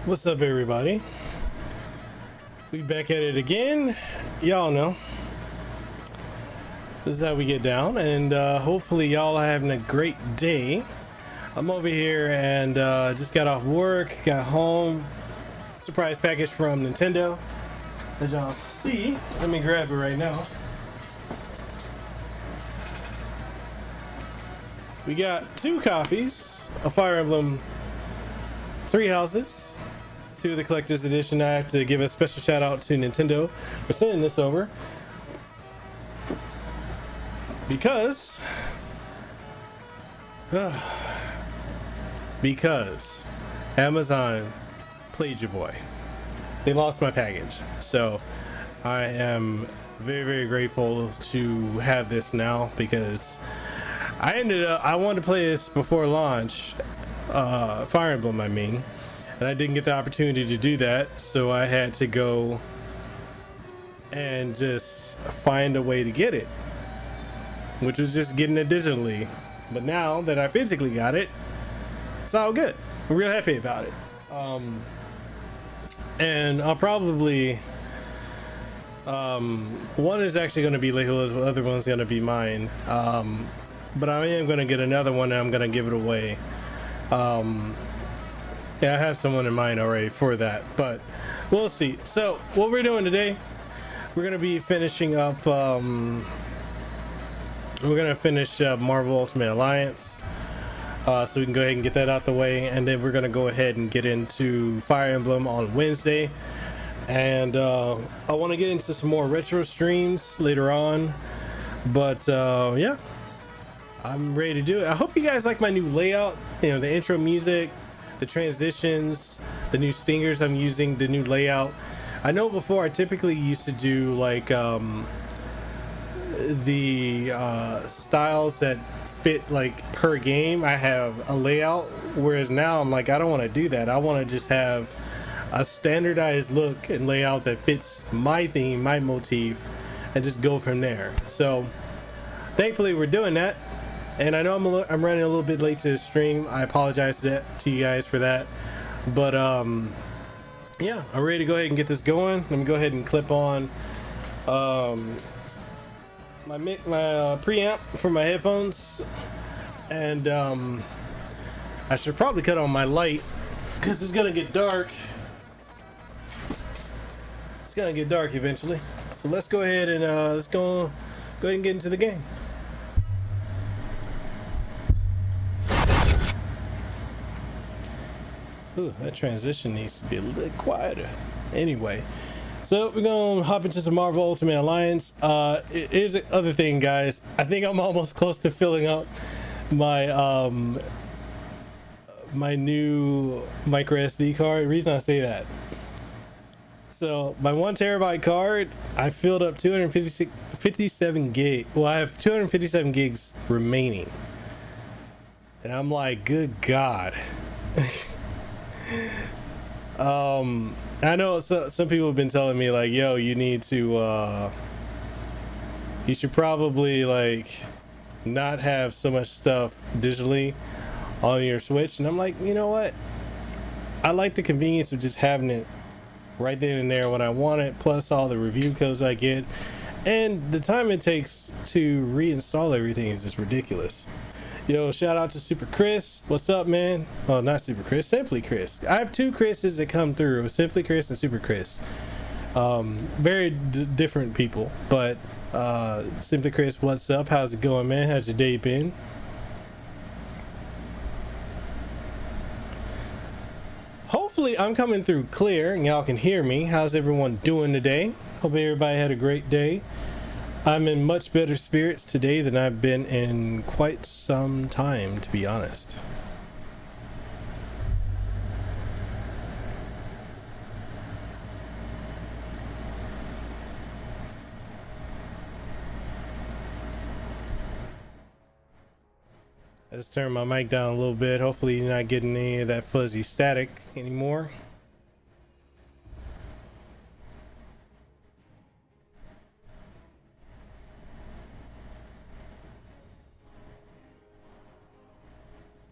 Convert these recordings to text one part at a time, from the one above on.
What's up, everybody? We back at it again. Y'all know this is how we get down, and hopefully y'all are having a great day. I'm over here and just got off work, got home. Surprise package from Nintendo, as y'all see. Let me grab it right now. We got two copies of Fire Emblem Three Houses. To the collector's edition. I have to give a special shout out to Nintendo for sending this over, because Amazon played your boy. They lost my package, so I am very grateful to have this now, because I wanted to play this before launch, Fire Emblem I mean, and I didn't get the opportunity to do that, so I had to go and just find a way to get it, which was just getting it digitally. But now that I physically got it, it's all good. I'm real happy about it. And I'll probably one is actually going to be Lehua's, the other one's going to be mine. But I am going to get another one, and I'm going to give it away. Yeah, I have someone in mind already for that, but we'll see. So what we're doing today, we're gonna be finishing up. We're gonna finish Marvel Ultimate Alliance, so we can go ahead and get that out the way, and then we're gonna go ahead and get into Fire Emblem on Wednesday. And I want to get into some more retro streams later on, but yeah, I'm ready to do it. I hope you guys like my new layout. You know, the intro music, the transitions, the new stingers I'm using, the new layout. I know before I typically used to do like the styles that fit like per game. I have a layout, whereas now I'm like, I don't want to do that. I want to just have a standardized look and layout that fits my theme, my motif, and just go from there. So thankfully we're doing that. And I know I'm running a little bit late to the stream. I apologize to you guys for that. But yeah, I'm ready to go ahead and get this going. Let me go ahead and clip on my preamp for my headphones, and I should probably cut on my light because it's gonna get dark. It's gonna get dark eventually. So let's go ahead and go ahead and get into the game. Ooh, that transition needs to be a little quieter. Anyway, so we're gonna hop into some Marvel Ultimate Alliance. Here's the other thing, guys. I think I'm almost close to filling up my my new micro SD card. The reason I say that, so my 1 terabyte card, I filled up 257 gig. Well, I have 257 gigs remaining, and I'm like, good God. I know some people have been telling me like, yo, you need to you should probably like not have so much stuff digitally on your Switch, and I'm like, you know what, I like the convenience of just having it right then and there when I want it, plus all the review codes I get, and the time it takes to reinstall everything is just ridiculous. Yo, shout out to Super Chris. What's up, man? Oh, not Super Chris, Simply Chris. I have two Chris's that come through, Simply Chris and Super Chris. Very different people, but Simply Chris, what's up? How's it going, man? How's your day been? Hopefully I'm coming through clear and y'all can hear me. How's everyone doing today? Hope everybody had a great day. I'm in much better spirits today than I've been in quite some time, to be honest. I just turned my mic down a little bit. Hopefully you're not getting any of that fuzzy static anymore.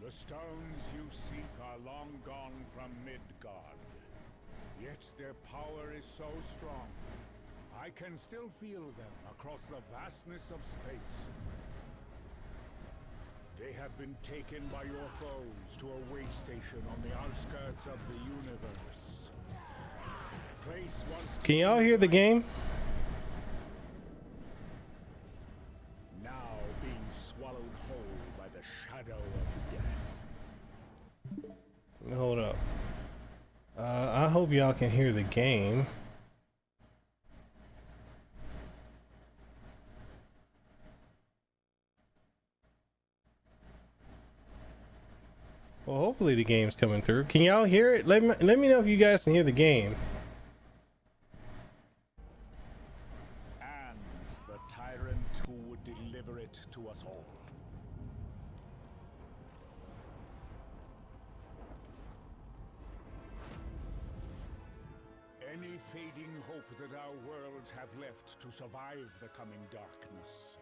The stones you seek are long gone from Midgard. yet their power is so strong. I can still feel them across the vastness of space. They have been taken by your foes to a way station on the outskirts of the universe. Place once Can y'all hear the game? now being swallowed whole by the shadow of death. Hold up. I hope y'all can hear the game. Well, hopefully the game's coming through. Can y'all hear it? Let me know if you guys can hear the game. And the tyrant who would deliver it to us all. Any fading hope that our worlds have left to survive the coming darkness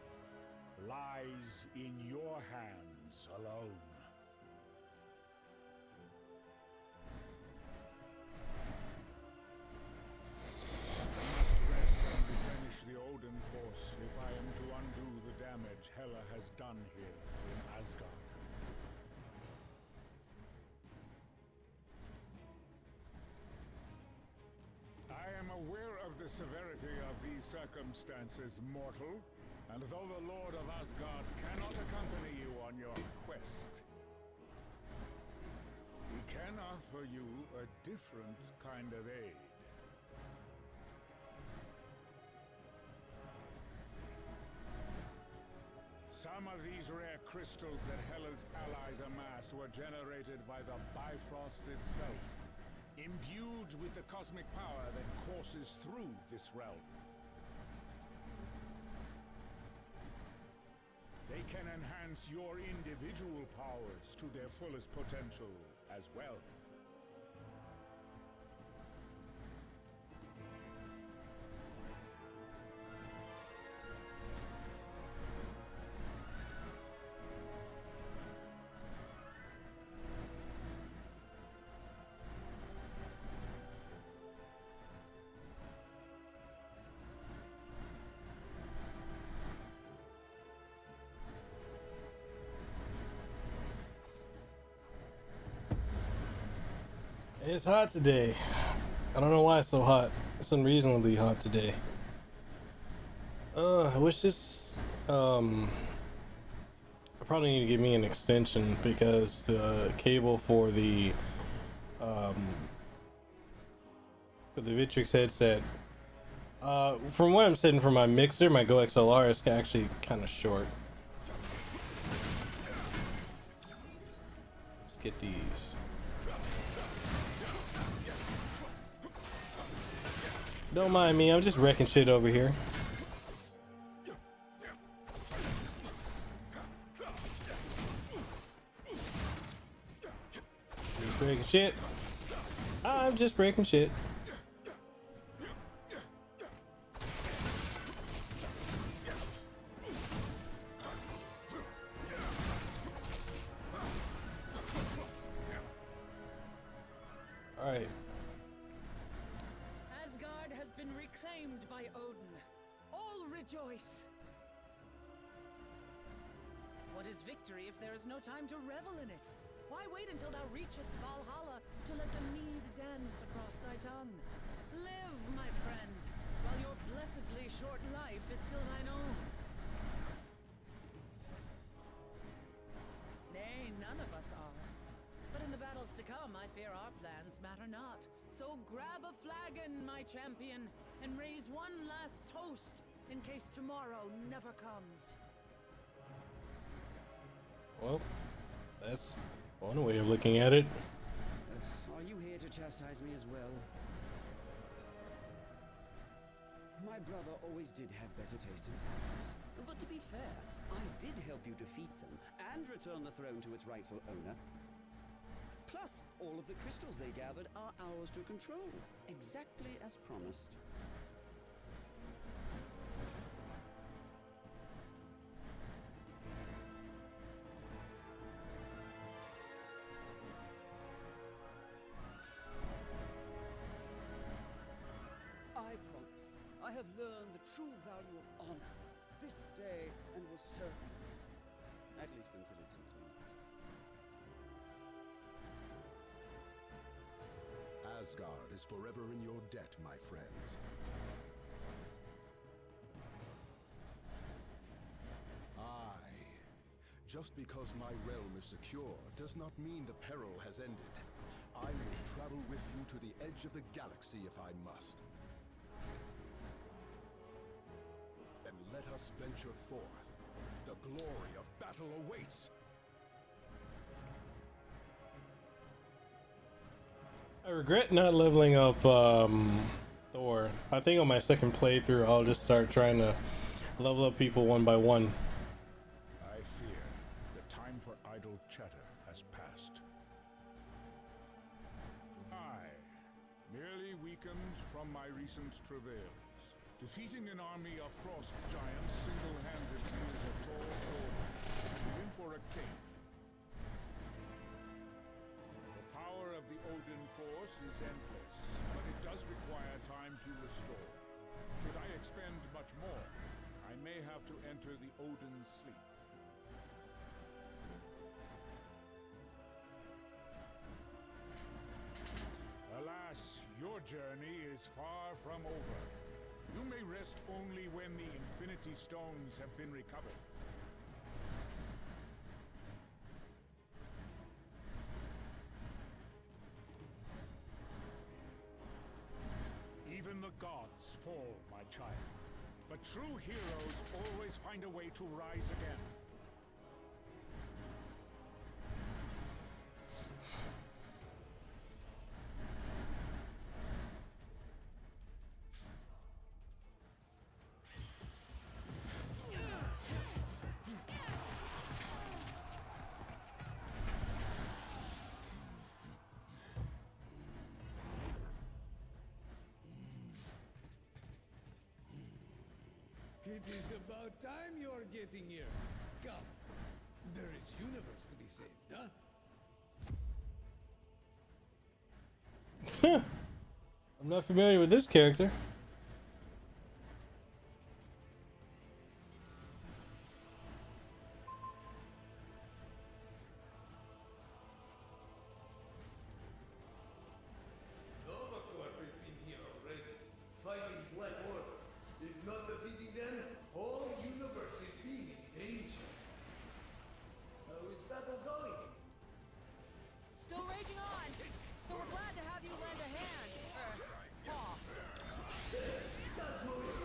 lies in your hands alone. I must rest and replenish the Odin force if I am to undo the damage Hela has done here in Asgard. I am aware of the severity of these circumstances, mortal, and though the Lord of Asgard cannot accompany you on your quest, he can offer you a different kind of aid. Some of these rare crystals that Hela's allies amassed were generated by the Bifrost itself, imbued with the cosmic power that courses through this realm. They can enhance your individual powers to their fullest potential as well. It's hot today. I don't know why it's so hot. It's unreasonably hot today. I wish this I probably need to give me an extension because the cable for the Victrix headset, from what I'm setting for my mixer, my Go XLR, is actually kind of short. Let's get these. Don't mind me, I'm just wrecking shit over here. Just breaking shit. I'm just breaking shit. Alright. Asgard has been reclaimed by Odin. All rejoice! What is victory if there is no time to revel in it? Why wait until thou reachest Valhalla to let the mead dance across thy tongue? Live, my friend, while your blessedly short life is still thine own. Nay, none of us are. But in the battles to come, I fear our plans matter not. So grab a flagon, my champion, and raise one last toast in case tomorrow never comes. Well, that's one way of looking at it. Are you here to chastise me as well? My brother always did have better taste in allies. But to be fair, I did help you defeat them and return the throne to its rightful owner. Plus, all of the crystals they gathered are ours to control, exactly as promised. have learned the true value of honor this day and will serve you. At least until it suits me not. Asgard is forever in your debt, my friends. Just because my realm is secure does not mean the peril has ended. I will travel with you to the edge of the galaxy if I must. Then let us venture forth. The glory of battle awaits! I regret not leveling up Thor. I think on my second playthrough I'll just start trying to level up people one by one. I fear the time for idle chatter has passed. I, merely weakened from my recent travails. Defeating an army of frost giants single-handedly is a tall order, and in for a king. The power of the Odin force is endless, but it does require time to restore. Should I expend much more, I may have to enter the Odin's sleep. Alas, your journey is far from over. You may rest only when the Infinity Stones have been recovered. Even the gods fall, my child. But true heroes always find a way to rise again. It is about time you're getting here. Come. There is universe to be saved, huh? I'm not familiar with this character. Novacorp has been here already, fighting Black Order. If not defeating them, whole universe is being in danger. How is battle going? Still raging on, so we're glad to have you lend a hand. Paw. Cosmo is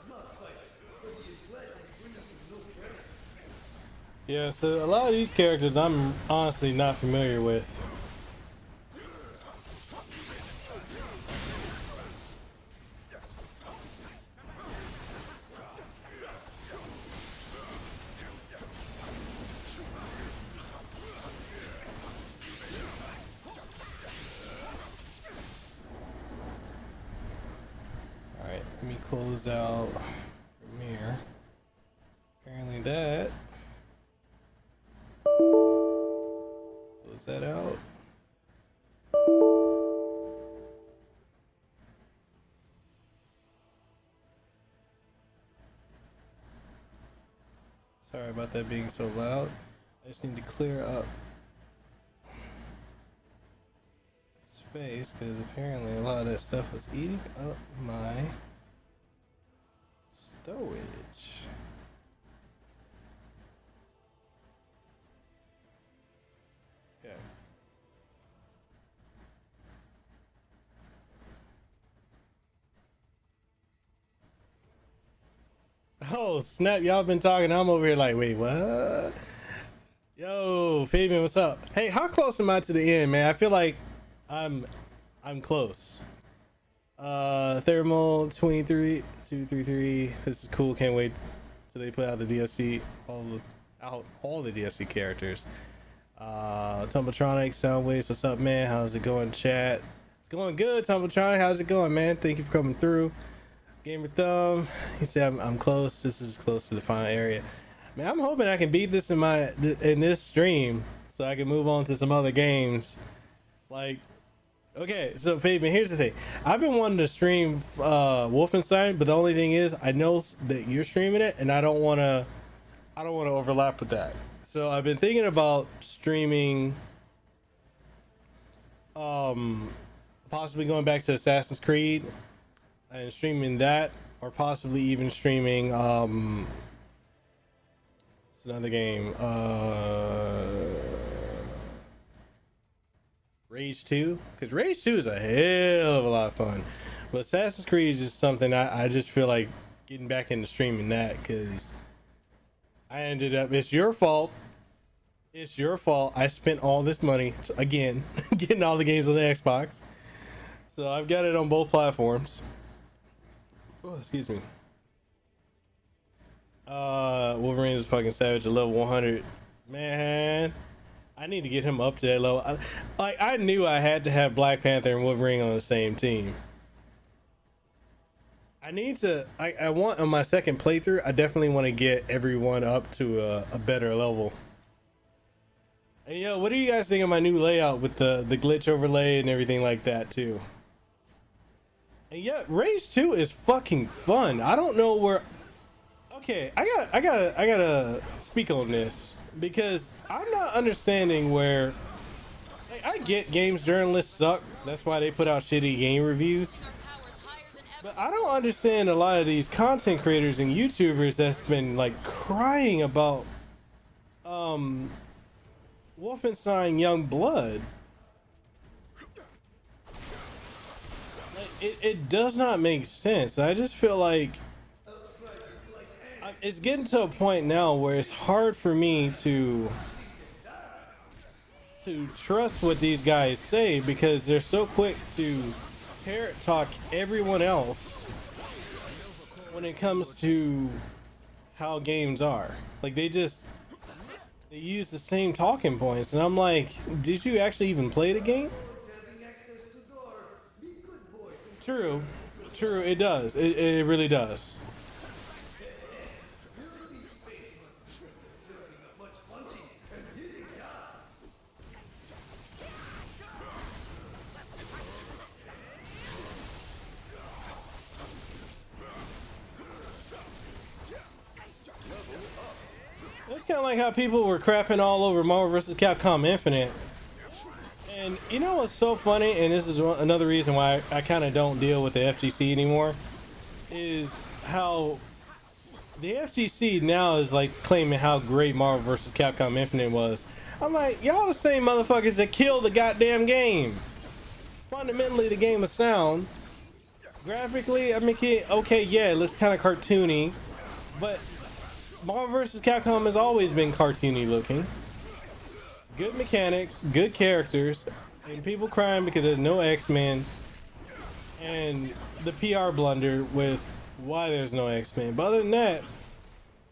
not fighting, but he is glad to bring us no praise. Yeah, so a lot of these characters I'm honestly not familiar with. Alright, let me close out Premiere. Apparently that. Close that out. Sorry about that being so loud. I just need to clear up space because apparently a lot of that stuff was eating up my storage. Okay. Oh snap, y'all been talking, I'm over here like, wait, what? Yo, Fabian, what's up? Hey, how close am I to the end, man? I feel like I'm close. Thermal 23233. This is cool, can't wait till they put out the DLC, all the DLC characters. Tumbletronic, Soundwaves, what's up, man? How's it going, chat? It's going good, Tumbletronic. How's it going, man? Thank you for coming through. Gamer Thumb, he said I'm close. This is close to the final area. Man, I'm hoping I can beat this in this stream so I can move on to some other games. Like, Okay, so Fabian, here's the thing. I've been wanting to stream Wolfenstein, but the only thing is, I know that you're streaming it, and I don't want to. I don't want to overlap with that. So I've been thinking about streaming, possibly going back to Assassin's Creed and streaming that, or possibly even streaming it's another game, Rage 2, because Rage 2 is a hell of a lot of fun, but Assassin's Creed is just something I just feel like getting back into streaming that, because I ended up, it's your fault. It's your fault. I spent all this money again getting all the games on the Xbox. So I've got it on both platforms. Oh, excuse me. Wolverine is fucking savage at level 100. Man, I need to get him up to that level. I knew I had to have Black Panther and Wolverine on the same team. I need to. I want on my second playthrough. I definitely want to get everyone up to a better level. And yo, what do you guys think of my new layout with the glitch overlay and everything like that too? And yeah, Rage 2 is fucking fun. I don't know where. Okay, I gotta speak on this because I'm not understanding where. Like, I get games journalists suck. That's why they put out shitty game reviews. But I don't understand a lot of these content creators and YouTubers that's been like crying about Wolfenstein Young Blood. Like, it does not make sense. I just feel like it's getting to a point now where it's hard for me to trust what these guys say because they're so quick to parrot talk everyone else when it comes to how games are. Like they use the same talking points, and I'm like, did you actually even play the game? True, it does. It really does. It's kind of like how people were crapping all over Marvel vs. Capcom Infinite. And you know what's so funny, and this is another reason why I kind of don't deal with the FGC anymore, is how the FGC now is like claiming how great Marvel vs. Capcom Infinite was. I'm like, y'all the same motherfuckers that killed the goddamn game. Fundamentally, the game is sound. Graphically, I mean, okay, yeah, it looks kind of cartoony, but Marvel vs. Capcom has always been cartoony looking. Good mechanics, good characters, and people crying because there's no X-Men, and the PR blunder with why there's no X-Men. But other than that,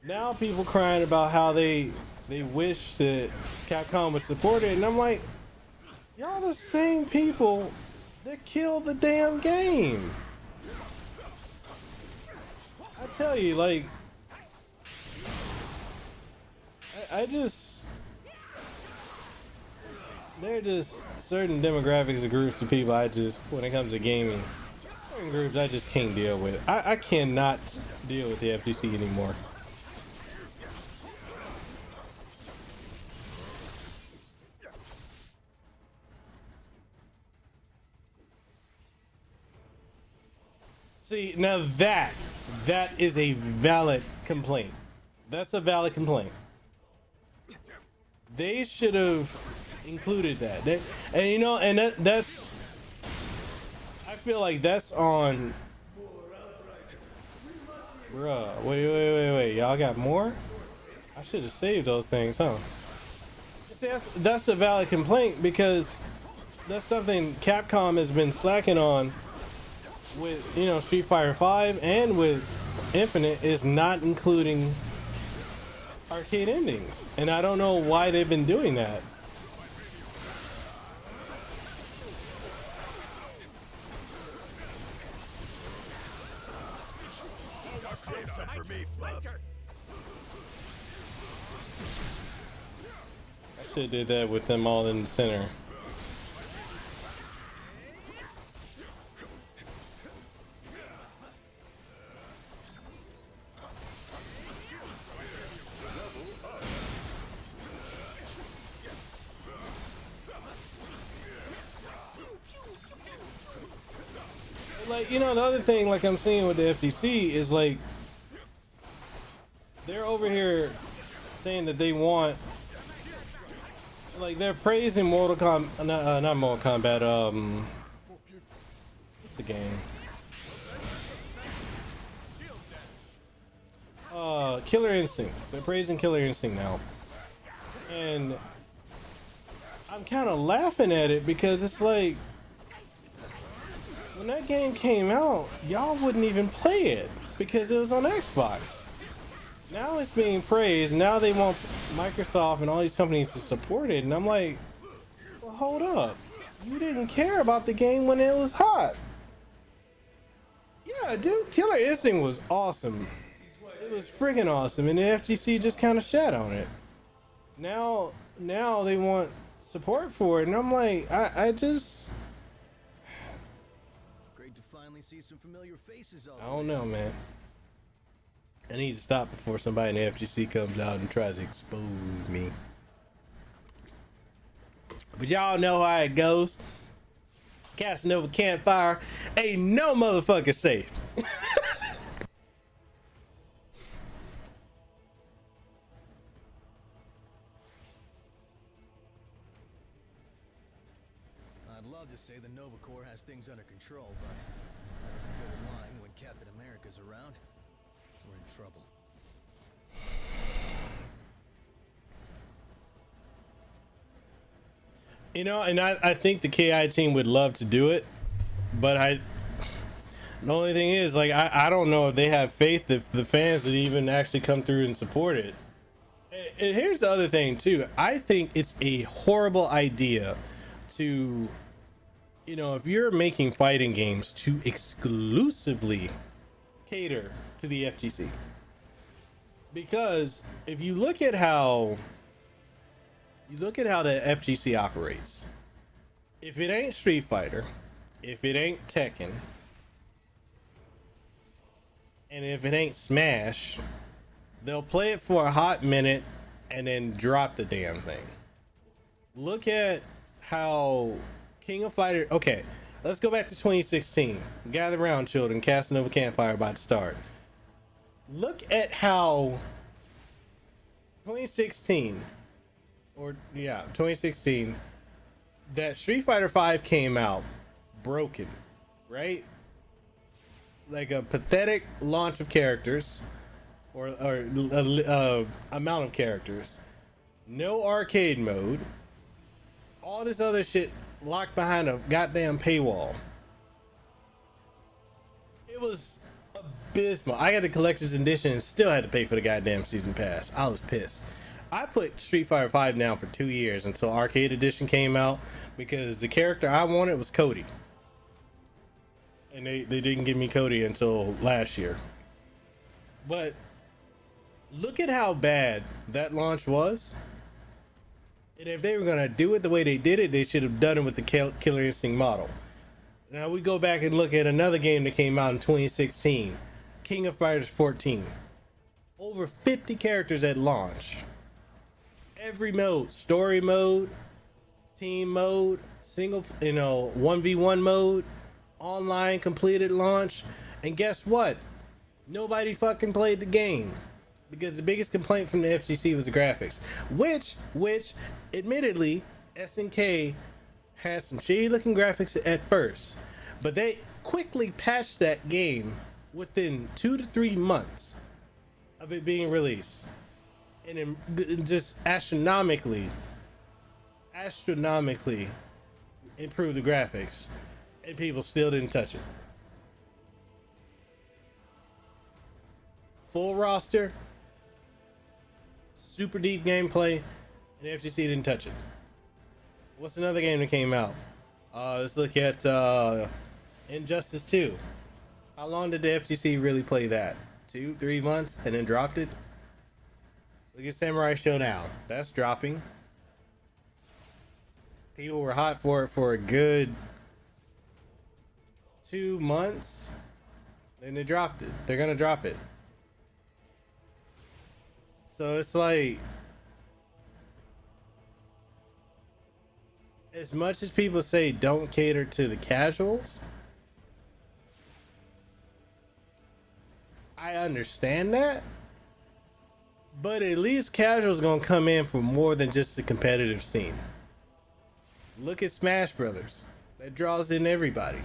now people crying about how they wish that Capcom would support it, and I'm like, y'all the same people that killed the damn game. I tell you, like, I just, they're just certain demographics of groups of people I just, when it comes to gaming, certain groups I just can't deal with. I cannot deal with the FGC anymore. See, now that is a valid complaint. That's a valid complaint. They should have included that. And you know, and that's, I feel like that's on. Bruh, wait, y'all got more? I should have saved those things, huh? See, that's a valid complaint because that's something Capcom has been slacking on with, you know, Street Fighter 5 and with Infinite, is not including arcade endings, and I don't know why they've been doing that. I should have did that with them all in the center. Like, you know, the other thing, like I'm seeing with the FTC is like they're over here saying that they want, like, they're praising Mortal Kombat, not Mortal Kombat, what's the game? Killer Instinct. They're praising Killer Instinct now. And I'm kind of laughing at it because it's like, when that game came out, y'all wouldn't even play it because it was on Xbox. Now it's being praised. Now they want Microsoft and all these companies to support it. And I'm like, well, hold up. You didn't care about the game when it was hot. Yeah, dude, Killer Instinct was awesome. It was freaking awesome. And the FGC just kind of shat on it. Now they want support for it. And I'm like, I just... Great to finally see some familiar faces all I don't know, man. I need to stop before somebody in the FGC comes out and tries to expose me. But y'all know how it goes. Kasanova campfire ain't no motherfucker safe. I'd love to say the Nova Corps has things under control, but I don't go line when Captain America's around. We're in trouble. You know, and I think the KI team would love to do it, but the only thing is, like, I don't know if they have faith if the fans would even actually come through and support it. And here's the other thing too. I think it's a horrible idea to, you know, if you're making fighting games, to exclusively cater to the FGC. Because if you look at how the FGC operates, if it ain't Street Fighter, if it ain't Tekken, and if it ain't Smash, they'll play it for a hot minute and then drop the damn thing. Look at how King of Fighter... Okay, let's go back to 2016. Gather round, children. Casanova Campfire about to start. Look at how 2016, that Street Fighter V came out broken, right? Like a pathetic launch of characters, or amount of characters, no arcade mode, all this other shit locked behind a goddamn paywall. It was abysmal. I got the collector's edition and still had to pay for the goddamn season pass. I was pissed. I put Street Fighter V down for 2 years until arcade edition came out because the character I wanted was Cody. And they didn't give me Cody until last year. But look at how bad that launch was. And if they were going to do it the way they did it, they should have done it with the Killer Instinct model. Now we go back and look at another game that came out in 2016, King of Fighters 14. Over 50 characters at launch. Every mode, story mode, team mode, single, 1v1 mode, online completed launch. And guess what? Nobody fucking played the game because the biggest complaint from the FGC was the graphics, which admittedly SNK had some shitty looking graphics at first, but they quickly patched that game within 2 to 3 months of it being released, and it just astronomically improved the graphics, and people still didn't touch it. Full roster, super deep gameplay, and the FGC didn't touch it. What's another game that came out? Let's look at Injustice 2. How long did the FGC really play that? 2-3 months and then dropped it? Look at Samurai Showdown. That's dropping. People were hot for it for a good 2 months. Then they dropped it. They're gonna drop it. So it's like, as much as people say don't cater to the casuals, I understand that. But at least casual's gonna come in for more than just the competitive scene. Look at Smash Brothers. That draws in everybody.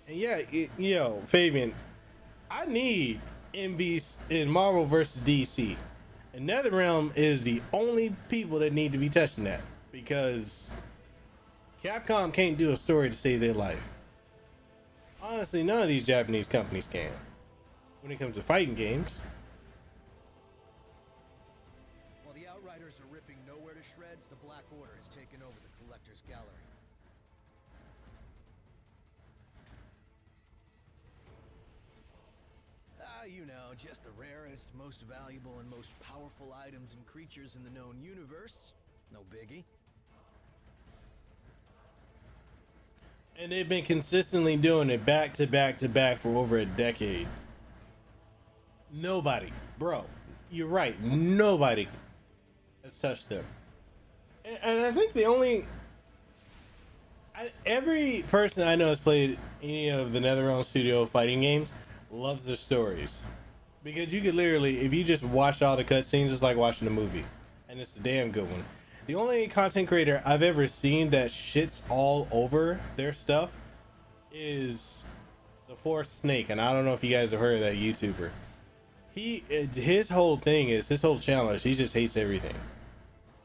And yeah, Fabian, I need MVs in Marvel versus DC. And NetherRealm is the only people that need to be touching that, because Capcom can't do a story to save their life. Honestly, none of these Japanese companies can when it comes to fighting games. While the Outriders are ripping nowhere to shreds, the Black Order has taken over the Collector's Gallery. You know, just the rarest, most valuable, and most powerful items and creatures in the known universe. No biggie. And they've been consistently doing it back to back to back for over a decade. Nobody, bro, you're right, nobody has touched them. And I think the only... every person I know has played any of the NetherRealm Studio fighting games loves their stories, because you could literally, if you just watch all the cutscenes, it's like watching a movie, and it's a damn good one. The only content creator I've ever seen that shits all over their stuff is the Fourth Snake, and I don't know if you guys have heard of that YouTuber. His whole thing is, his whole channel is, he just hates everything.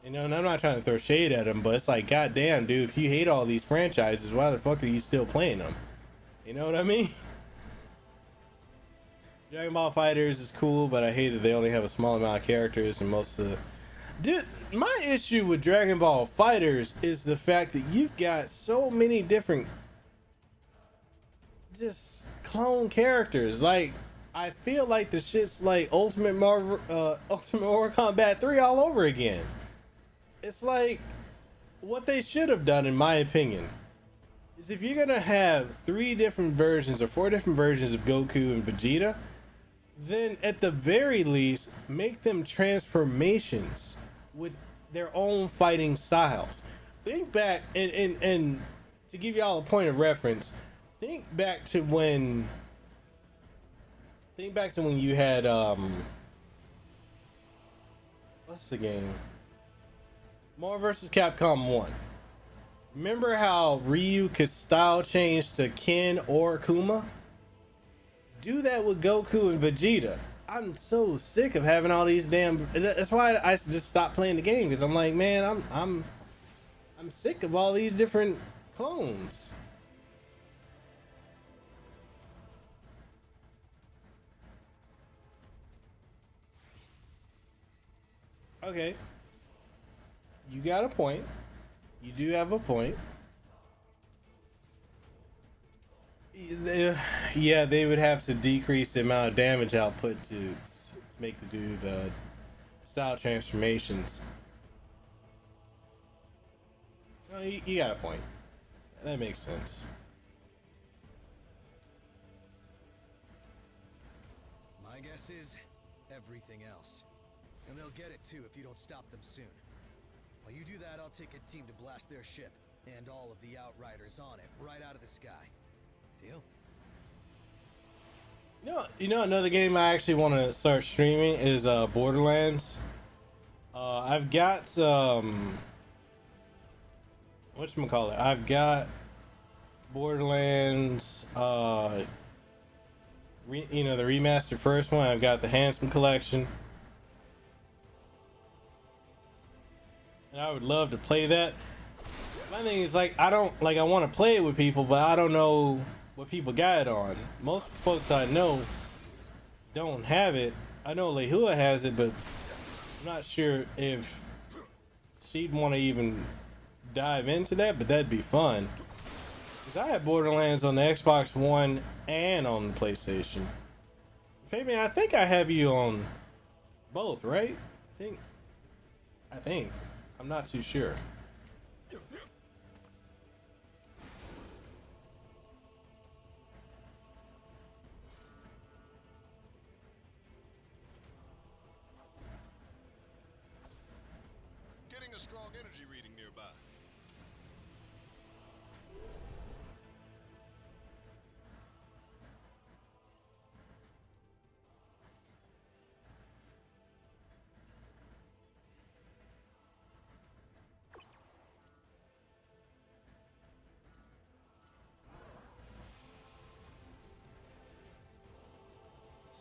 You know, and I'm not trying to throw shade at him, but it's like, goddamn, dude, if you hate all these franchises, why the fuck are you still playing them? You know what I mean? Dragon Ball Fighters is cool, but I hate that they only have a small amount of characters, and most of the... Dude, my issue with Dragon Ball Fighters is the fact that you've got so many different just clone characters. Like, I feel like the shit's like Ultimate Mortal Kombat 3 all over again. It's like, what they should have done, in my opinion, is if you're gonna have 3 different versions or 4 different versions of Goku and Vegeta, then at the very least make them transformations with their own fighting styles. Think back, and to give y'all a point of reference, think back to when you had what's the game? Marvel vs. Capcom 1. Remember how Ryu could style change to Ken or Kuma? Do that with Goku and Vegeta. I'm so sick of having all these damn... That's why I just stopped playing the game, because I'm like, man, I'm sick of all these different clones. Okay. You got a point. You do have a point. Yeah, they would have to decrease the amount of damage output to make the style transformations. No, you got a point. That makes sense. My guess is everything else. And they'll get it too if you don't stop them soon. While you do that, I'll take a team to blast their ship and all of the Outriders on it right out of the sky. Deal? You know another game I actually want to start streaming is Borderlands. I've got whatchamacallit? I've got Borderlands the remastered first one. I've got the Handsome Collection. And I would love to play that. My thing is, like, I want to play it with people, but I don't know what people got it on. Most folks I know don't have it. I know Lehua has it, but I'm not sure if she'd want to even dive into that, but that'd be fun. Because I have Borderlands on the Xbox One and on the PlayStation. Fabian, I think I have you on both, right? I think. I'm not too sure. Getting a strong energy reading nearby.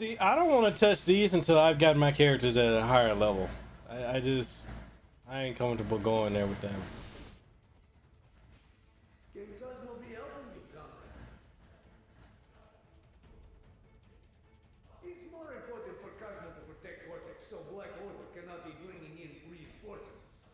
See, I don't want to touch these until I've got my characters at a higher level. I ain't comfortable going there with them. Can Cosmo be helping you, comrade? It's more important for Cosmo to protect Cortex so Black Order cannot be bringing in reinforcements.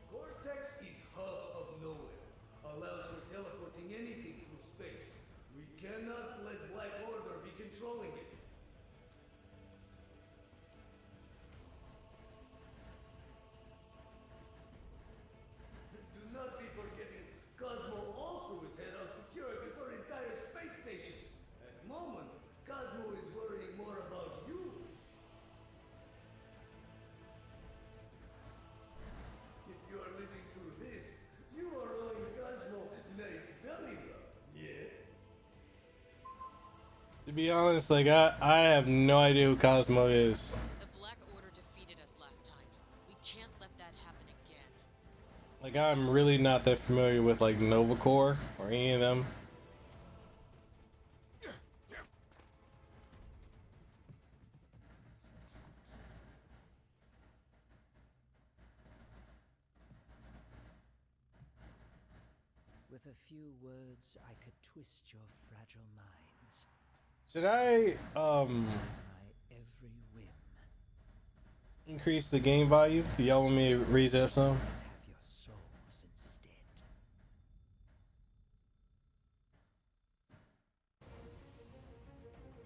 Cortex is hub of nowhere. Allows for teleporting anything through space. We cannot let Black Order be controlling it. Do not be forgetting, Cosmo also is head of security for entire space station. At the moment, Cosmo is worrying more about you. If you are living through this, you are owing Cosmo nice belly rub. Yeah? To be honest, like I have no idea who Cosmo is. The Black Order defeated us last time. We can't let that happen again. Like I'm really not that familiar with like Nova Corps or any of them. With a few words, I could twist your fragile minds. Should I My every whim. increase the game value? Do y'all want me to raise it up some? Have your souls instead.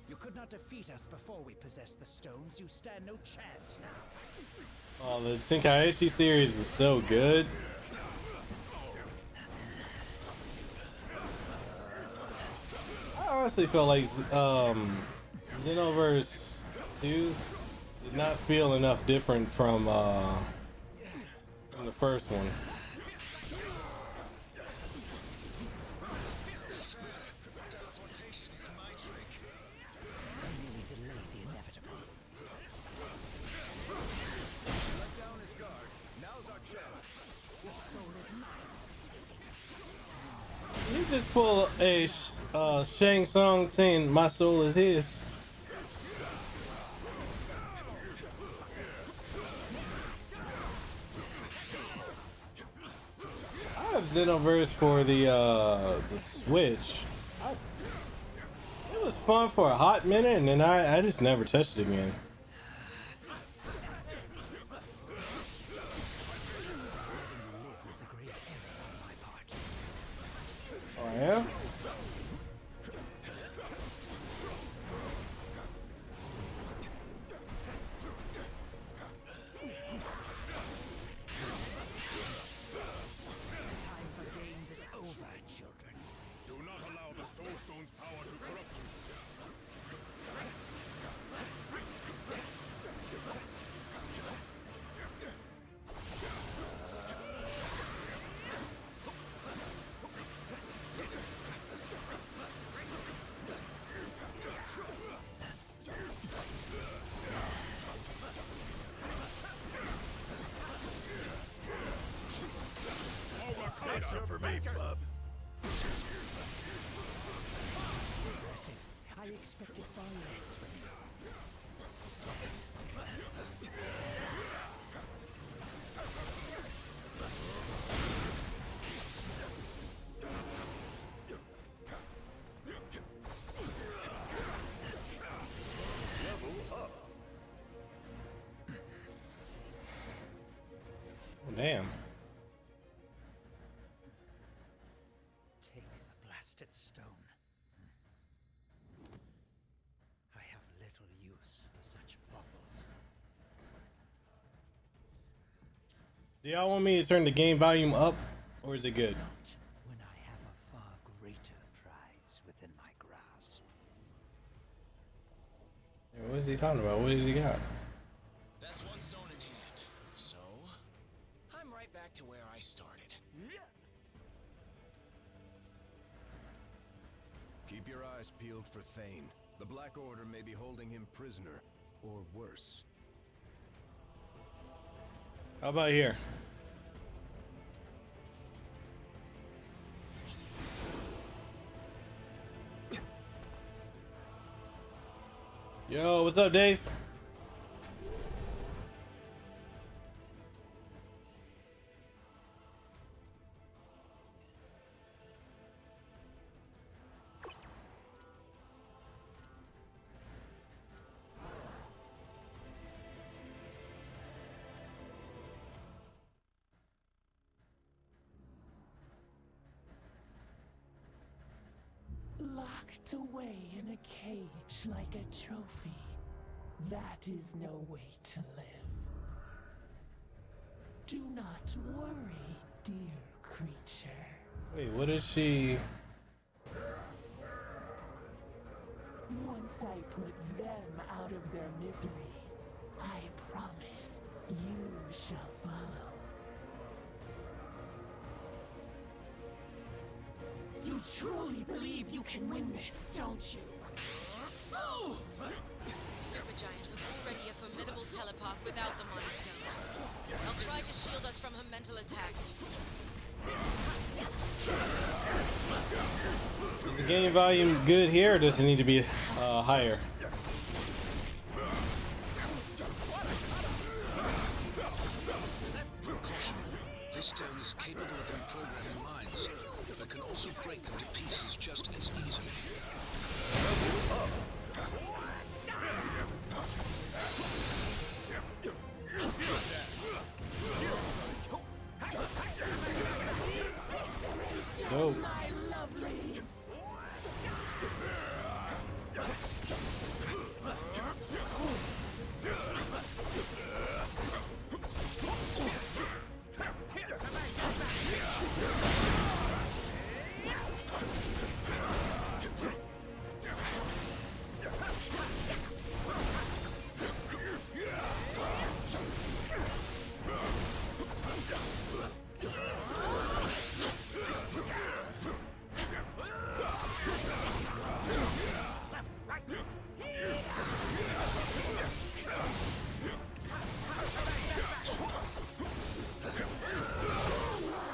You could not defeat us before we possessed the stones. You stand no chance now. Oh, the Tenkaichi series is so good. I honestly felt like Xenoverse 2 did not feel enough different from the first one. I merely delay the inevitable. Let down his guard. Now's our chance. Your soul is mine. You just pull a Shang Tsung saying my soul is his. I have Xenoverse for the Switch. It was fun for a hot minute, and then I just never touched it again. Live was a grave error on my part. Oh, yeah? The time for games is over, children. Do not allow the Soul Stone's power to corrupt you. Answer for me, bub. Impressive. I expected far less from you. Oh, damn. Take the blasted stone. I have little use for such baubles. Do y'all want me to turn the game volume up, or is it good? Not when I have a far greater prize within my grasp. What is he talking about? What has he got? That's one stone in hand. So, I'm right back to where I started. Keep your eyes peeled for Thane. The Black Order may be holding him prisoner, or worse. How about here? Yo, what's up, Dave? Locked away in a cage like a trophy. That is no way to live. Do not worry, dear creature. Wait, what is she? Once I put them out of their misery, I promise you shall follow. You truly believe you can win this, don't you? Fools! Supergiant was already a formidable telepath without the Mind Stone. They'll try to shield us from her mental attacks. Is the game volume good here, or does it need to be higher? This stone is capable of reprogramming minds, but can also break them to pieces just as easily. Dope. My lovelies!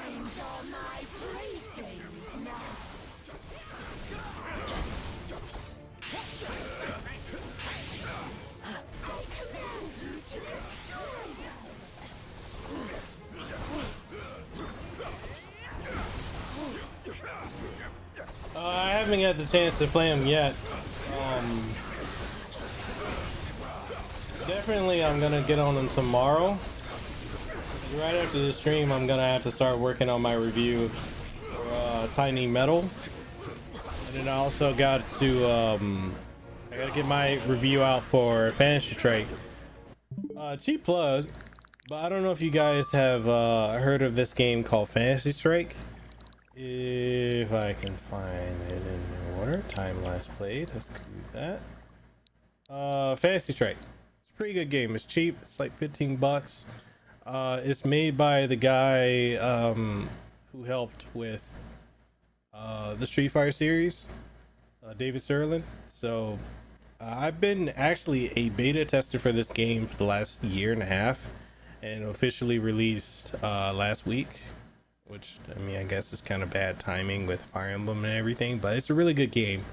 Minds are my playthings now. I command you to destroy them. I haven't had the chance to play them yet. Definitely, I'm gonna get on them tomorrow. Right after the stream, I'm gonna have to start working on my review for Tiny Metal, and then I also got to I gotta get my review out for Fantasy Strike. Cheap plug, but I don't know if you guys have heard of this game called Fantasy Strike. If I can find it in order, time last played. Let's do that. Fantasy Strike. It's a pretty good game. It's cheap. It's like 15 bucks. It's made by the guy who helped with the Street Fighter series, David Serlin. So I've been actually a beta tester for this game for the last year and a half, and officially released last week. Which, I mean, I guess is kind of bad timing with Fire Emblem and everything, but it's a really good game.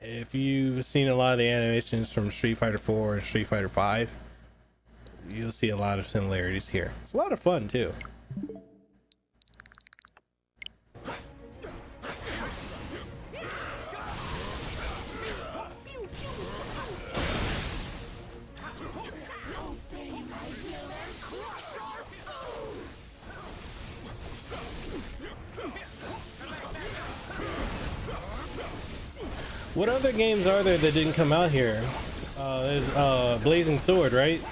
If you've seen a lot of the animations from Street Fighter 4 and Street Fighter 5, you'll see a lot of similarities here. It's a lot of fun too. What other games are there that didn't come out here? There's Blazing Sword, right?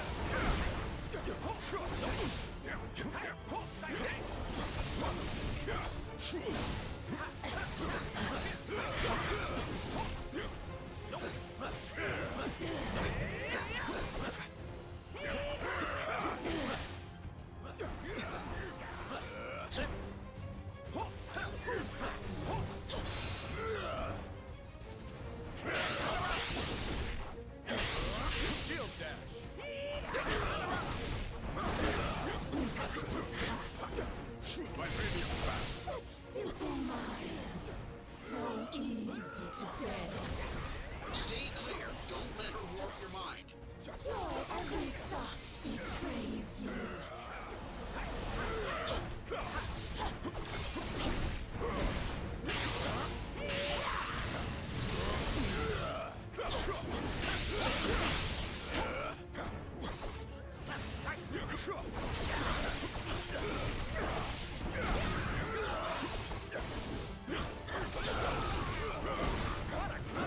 Such simple minds, so easy to fail. Stay clear. Don't let her warp your mind. Your every thought betrays you.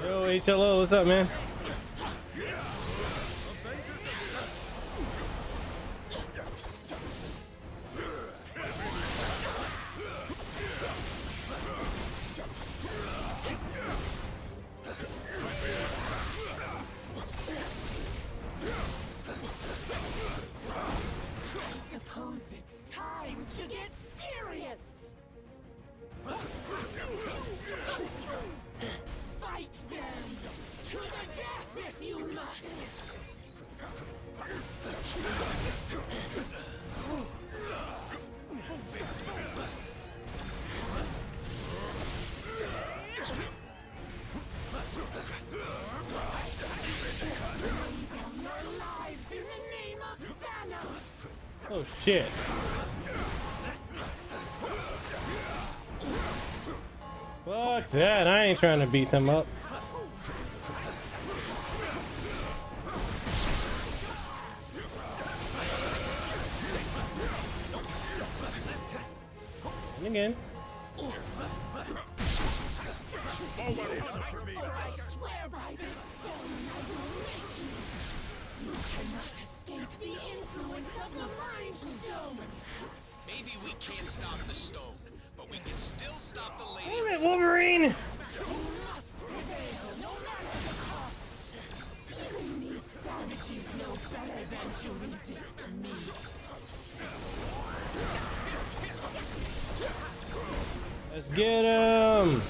Yo, HLO, what's up, man? I suppose it's time to get serious. Fight them to the death if you must. Lay down your lives in the name of Thanos. Oh shit. Fuck that. I ain't trying to beat them up. And again. Or I swear by this stone I will make you. You cannot escape the influence of the Mind Stone. Maybe we can't stop the stone, but we can still stop the lady. Damn it, Wolverine! You must prevail, no matter the cost. Even these savages know better than to resist me. Let's get him!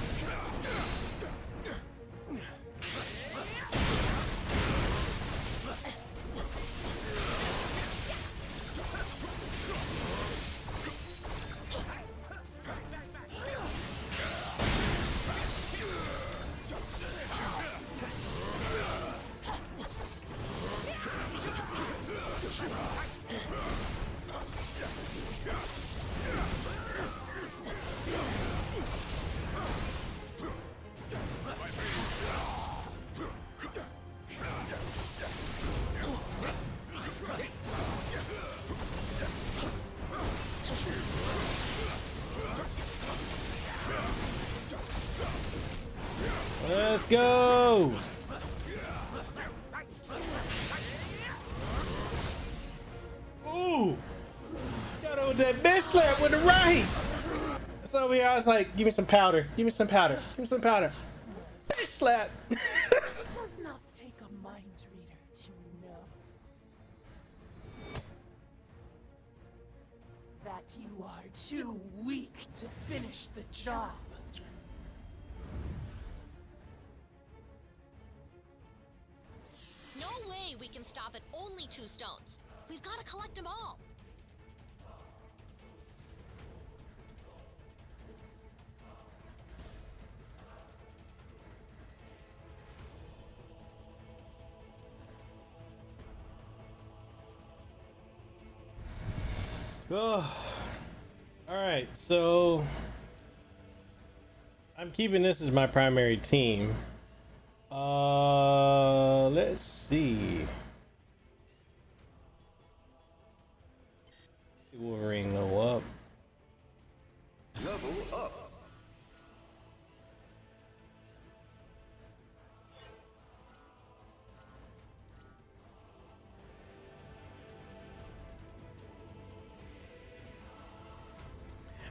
Let's go! Ooh! Got over that bitch slap with the right! That's over here. I was like, give me some powder. Give me some powder. Give me some powder. Bitch slap! It does not take a mind reader to know that you are too weak to finish the job. No way we can stop at only 2 stones. We've got to collect them all. Oh. Alright, so I'm keeping this as my primary team. Let's see. Wolverine go up. Level up.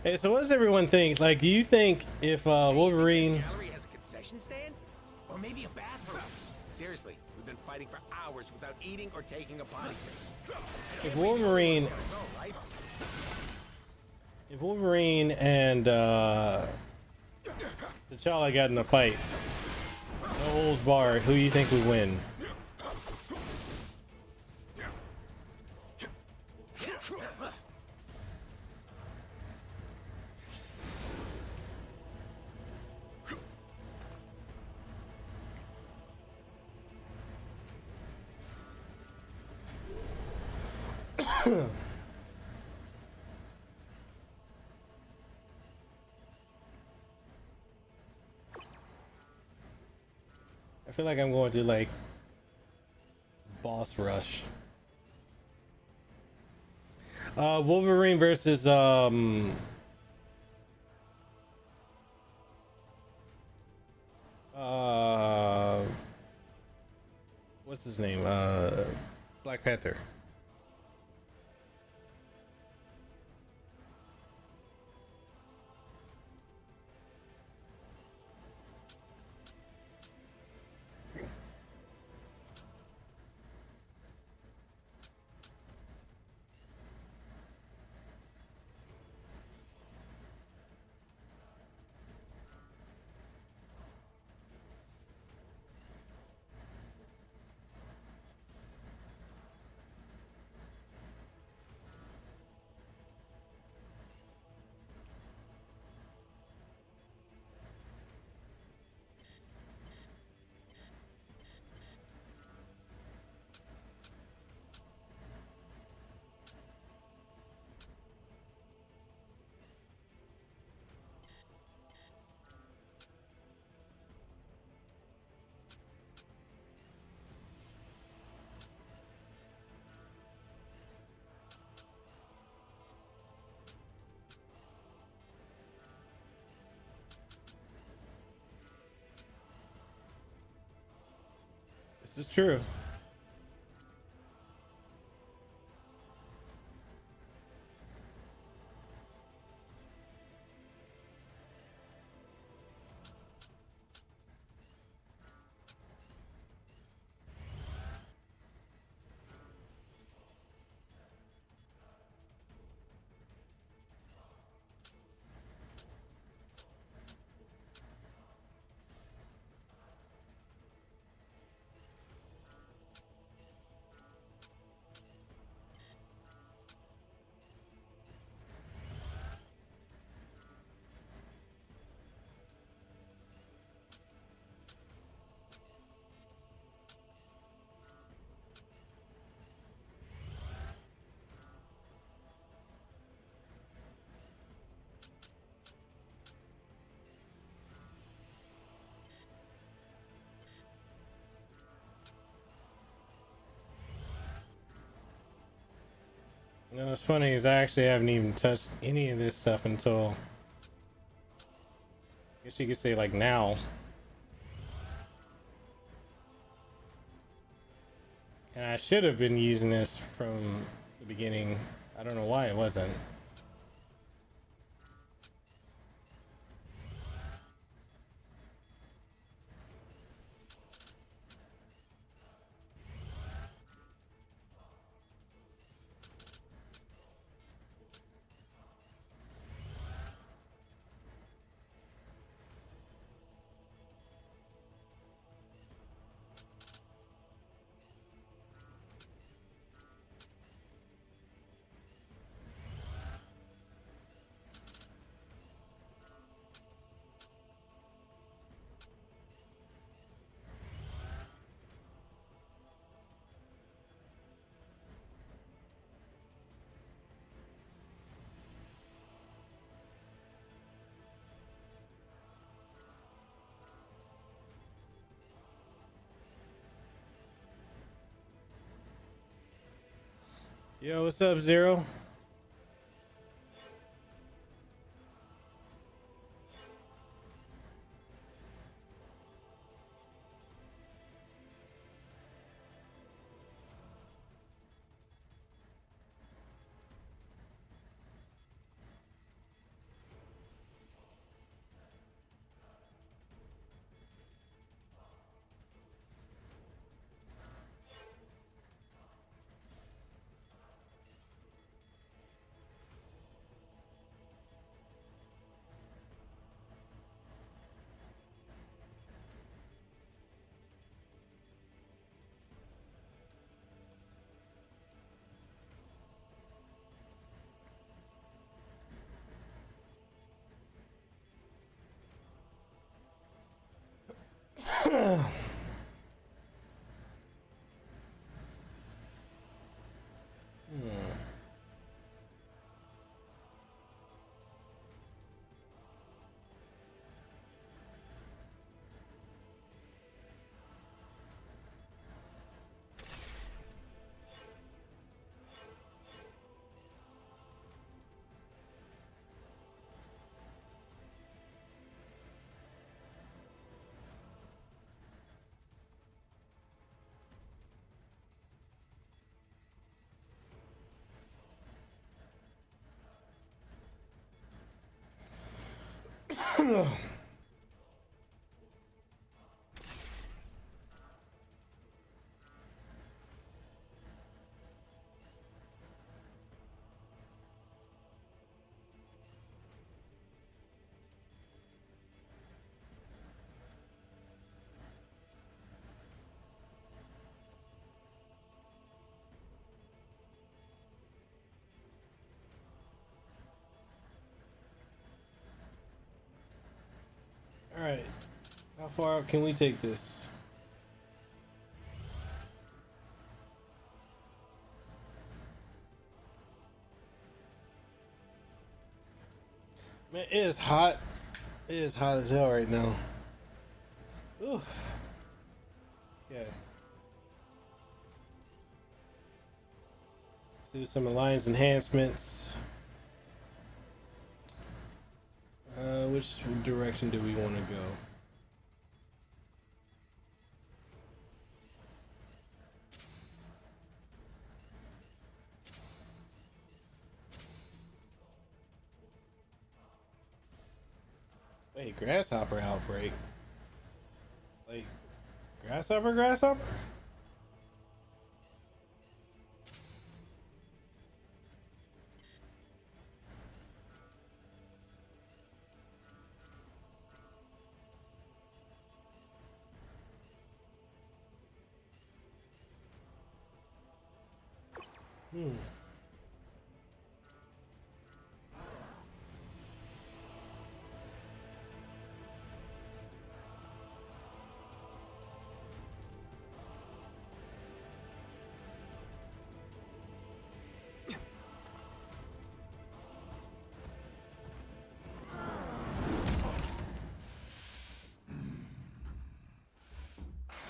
Hey, so what does everyone think? Like, do you think if Wolverine... This gallery has a concession stand? Or maybe a bathroom? Seriously, we've been fighting for hours without eating or taking a body. If Wolverine... If Wolverine and T'Challa got in a fight, no holds barred, who do you think would win? I feel like I'm going to like boss rush. Wolverine versus what's his name? Black Panther. This is true. You know, what's funny is I actually haven't even touched any of this stuff until, I guess you could say, like now. And I should have been using this from the beginning. I don't know why it wasn't. Yo, what's up, Zero? All right, how far up can we take this? Man, it is hot. It is hot as hell right now. Ooh. Yeah. Do some alliance enhancements. Which direction do we want to go? Wait, grasshopper outbreak? Like, grasshopper?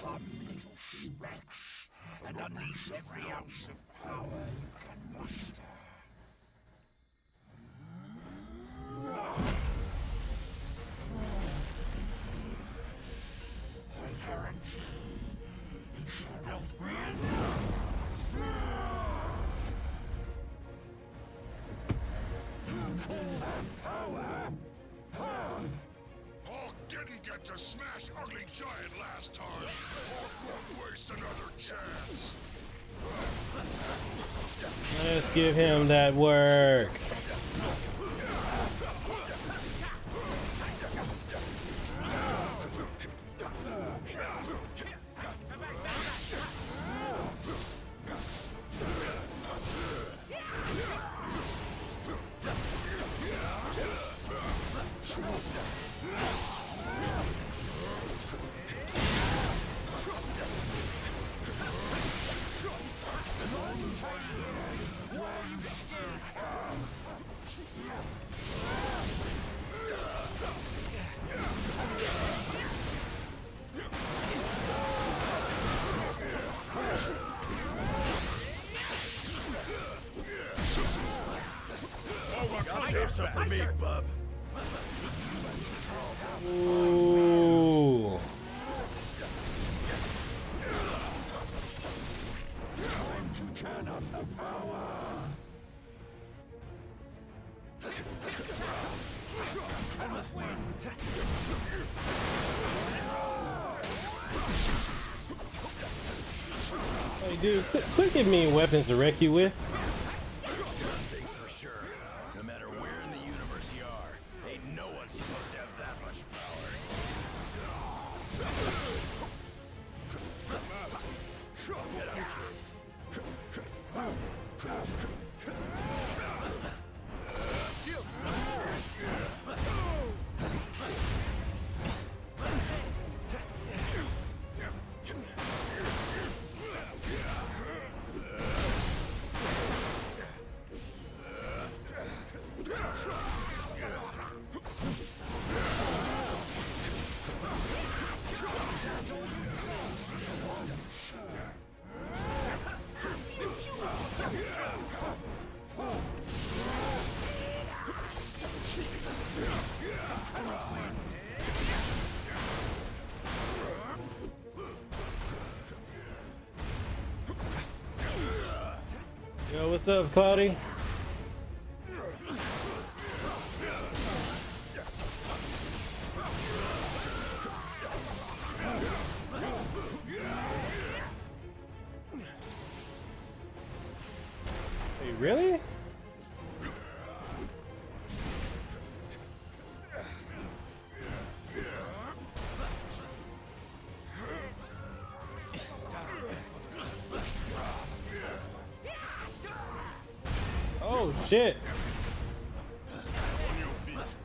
Come, little Specs, and unleash every ounce of power you can muster. I guarantee it shall not be enough. You call that power? Hulk didn't get to smash Ugly Giant last time. Hulk won't waste another chance. Let's give him that work. Save some for me, bub. Ooh. Time to turn up the power. Hey, dude, quit giving me weapons to wreck you with. Things for sure. No matter where in the universe you are, ain't no one supposed to have that much power. Yo, what's up, Cloudy? Really? Oh shit. On your feet.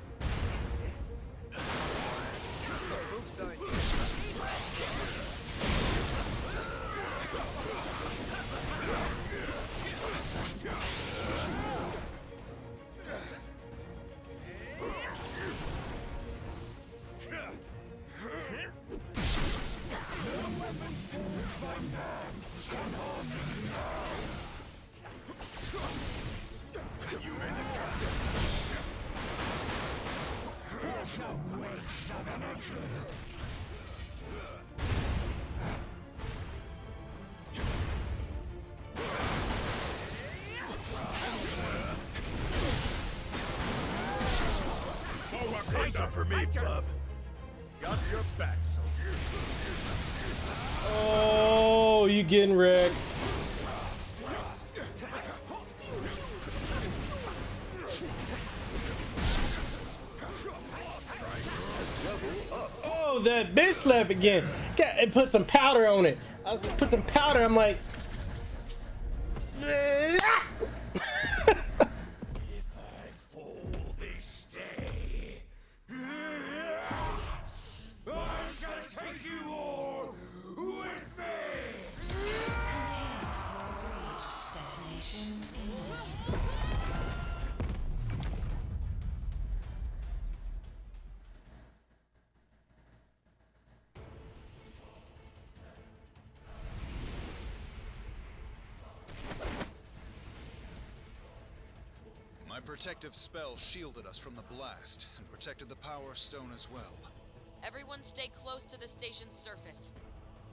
Stand up for me, bub. Got your back, soldier. Oh, you getting wrecked. Oh, that bitch slap again. Got and put some powder on it. I was like, put some powder. I'm like, If I fall this day, I shall take you all with me. Detonation imminent. My protective spell shielded us from the blast, and protected the power stone as well. Everyone stay close to the station's surface.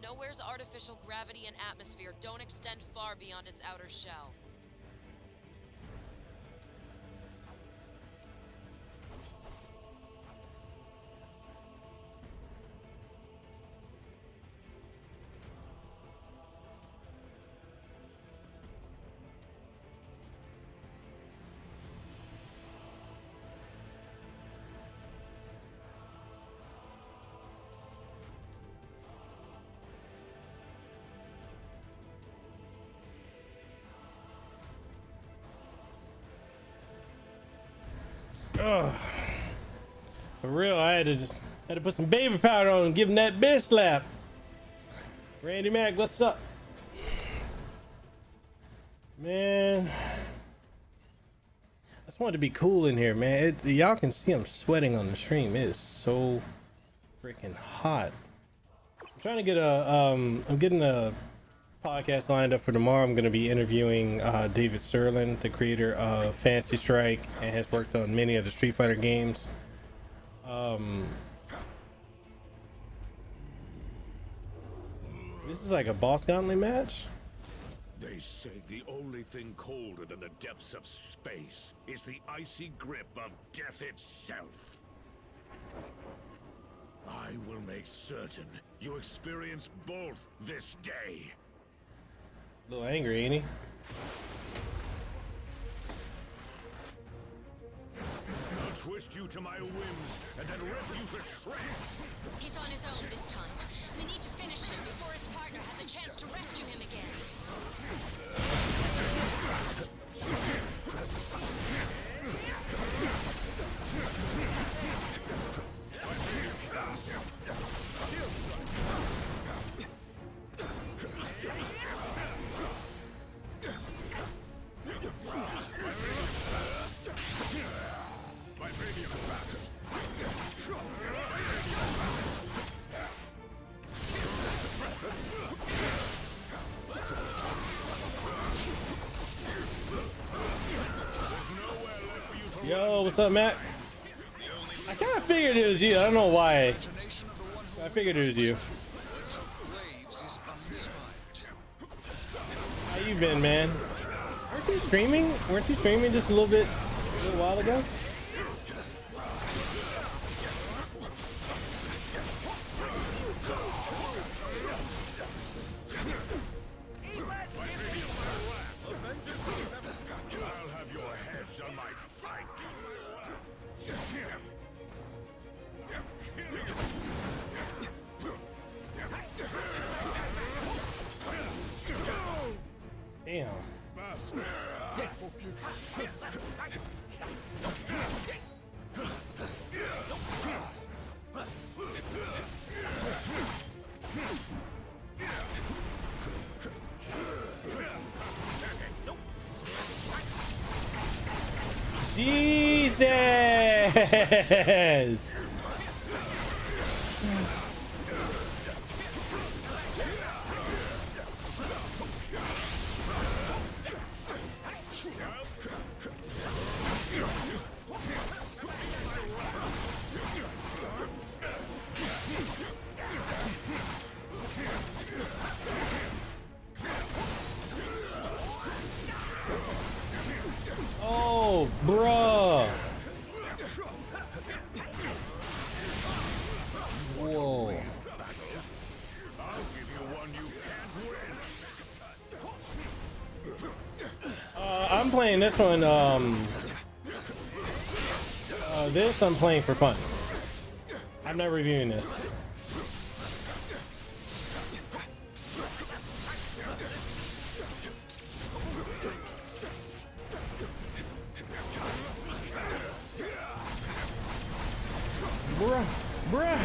Nowhere's artificial gravity and atmosphere don't extend far beyond its outer shell. ugh. For real, I had to put some baby powder on and give him that bitch slap. Randy Mac, what's up? Man, I just wanted to be cool in here, man. Y'all can see I'm sweating on the stream. It is so freaking hot. I'm trying to get I'm getting a podcast lined up for tomorrow. I'm going to be interviewing David Serlin, the creator of Fantasy Strike, and has worked on many of the Street Fighter games. This is like a boss gauntlet match. They say the only thing colder than the depths of space is the icy grip of death itself. I will make certain you experience both this day. A little angry, ain't he? I'll twist you to my whims and then rip you to shreds. He's on his own this time. We need to finish him before his partner has a chance to rescue him again. Yo, what's up, Matt? I kind of figured it was you. I don't know why. I figured it was you. How you been, man? Weren't you streaming? Weren't you streaming just a little while ago? Yes. Oh, bruh. Whoa. I'm playing this one. This I'm playing for fun. I'm not reviewing this. Bruh, bruh.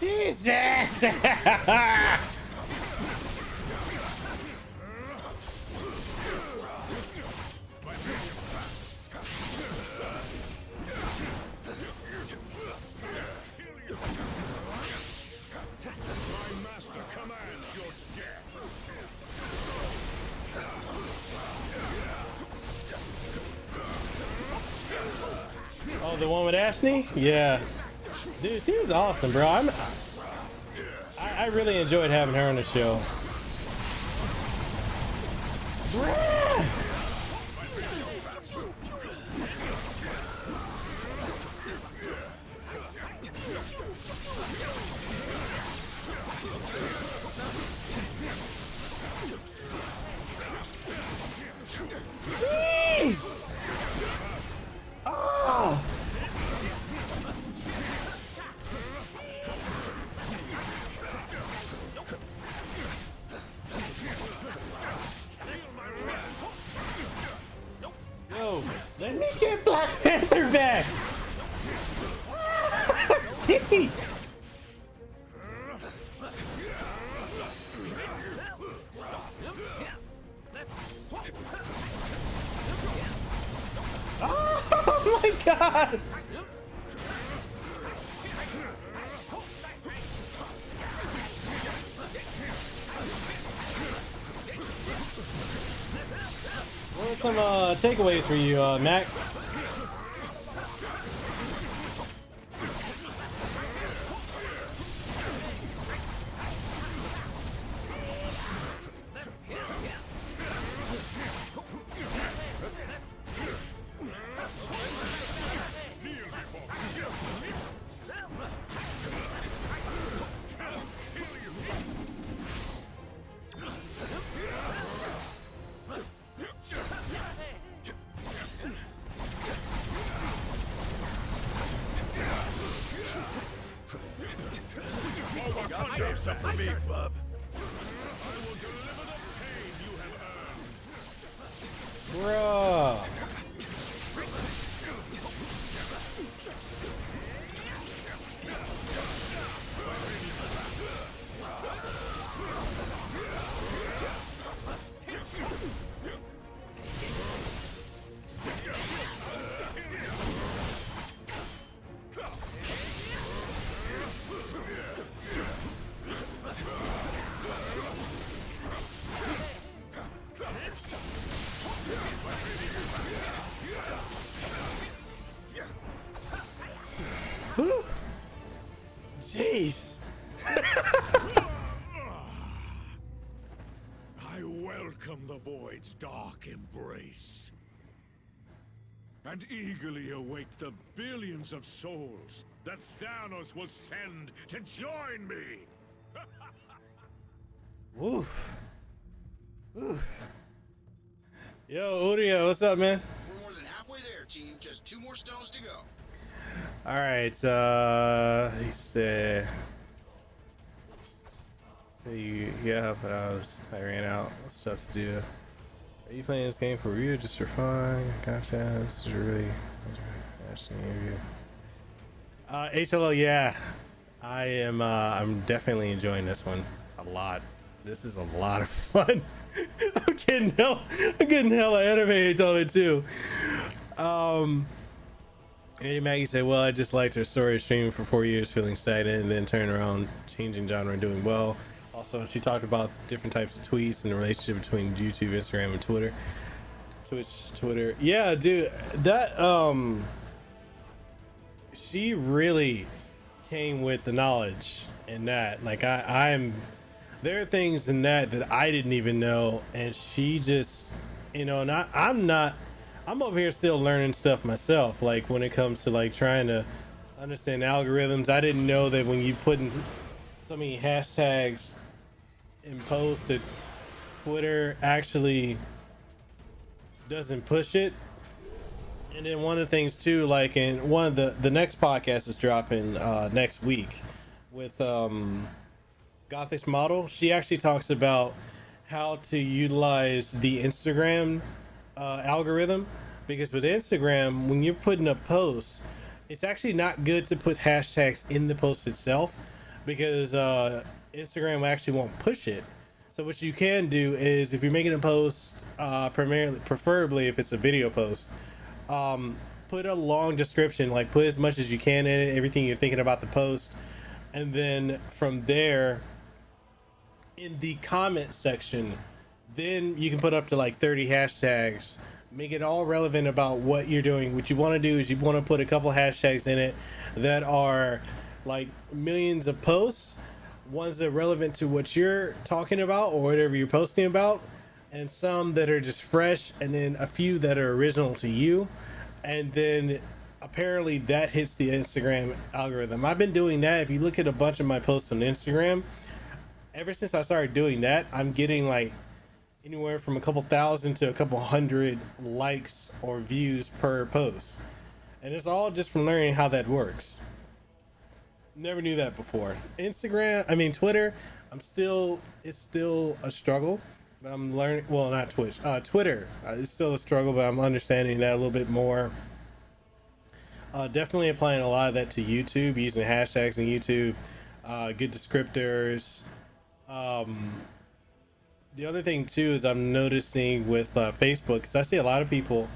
Jesus! Oh, the one with Ashley? Yeah. Dude, she was awesome, bro. I really enjoyed having her on the show. Jeez! Oh! Yo, let me get Black Panther back! Jeez! Oh my god! What are some takeaways for you, Mac? Save some for me, bub. Bruh. Jeez. I welcome the Void's dark embrace, and eagerly await the billions of souls that Thanos will send to join me. Oof. Oof. Yo, Uria, what's up, man? We're more than halfway there, team. Just 2 more stones to go. All right, he said, yeah, but I ran out of stuff to do. Are you playing this game for real, just for fun? Gotcha. This is really fascinating interview. HLO, yeah, I am. I'm definitely enjoying this one a lot. This is a lot of fun. I'm getting hella anime on it too. Eddie Maggie said, well, I just liked her story streaming for 4 years, feeling stagnant, and then turn around, changing genre and doing well. Also, she talked about different types of tweets and the relationship between YouTube, Instagram, and Twitter. Twitter. Yeah, dude, that, she really came with the knowledge in that. Like, there are things in that I didn't even know, and she just, and I'm over here still learning stuff myself, like when it comes to like trying to understand algorithms. I didn't know that when you put in so many hashtags in posts that Twitter actually doesn't push it. And then one of the things too, like in one of the next podcast is dropping next week with Gothic's model. She actually talks about how to utilize the Instagram algorithm, because with Instagram, when you're putting up posts, it's actually not good to put hashtags in the post itself, because Instagram actually won't push it. So what you can do is, if you're making a post, preferably if it's a video post, put a long description, like put as much as you can in it, everything you're thinking about the post, and then from there, in the comment section, then you can put up to like 30 hashtags, make it all relevant about what you're doing. What you want to do is you want to put a couple hashtags in it that are like millions of posts, ones that are relevant to what you're talking about or whatever you're posting about, and some that are just fresh, and then a few that are original to you. And then apparently that hits the Instagram algorithm. I've been doing that. If you look at a bunch of my posts on Instagram, ever since I started doing that, I'm getting like anywhere from a couple thousand to a couple hundred likes or views per post. And it's all just from learning how that works. Never knew that before. Twitter, it's still a struggle. I'm learning, well, not Twitch, Twitter, it's still a struggle, but I'm understanding that a little bit more. Definitely applying a lot of that to YouTube, using hashtags in YouTube, good descriptors. The other thing too is I'm noticing with Facebook, because I see a lot of people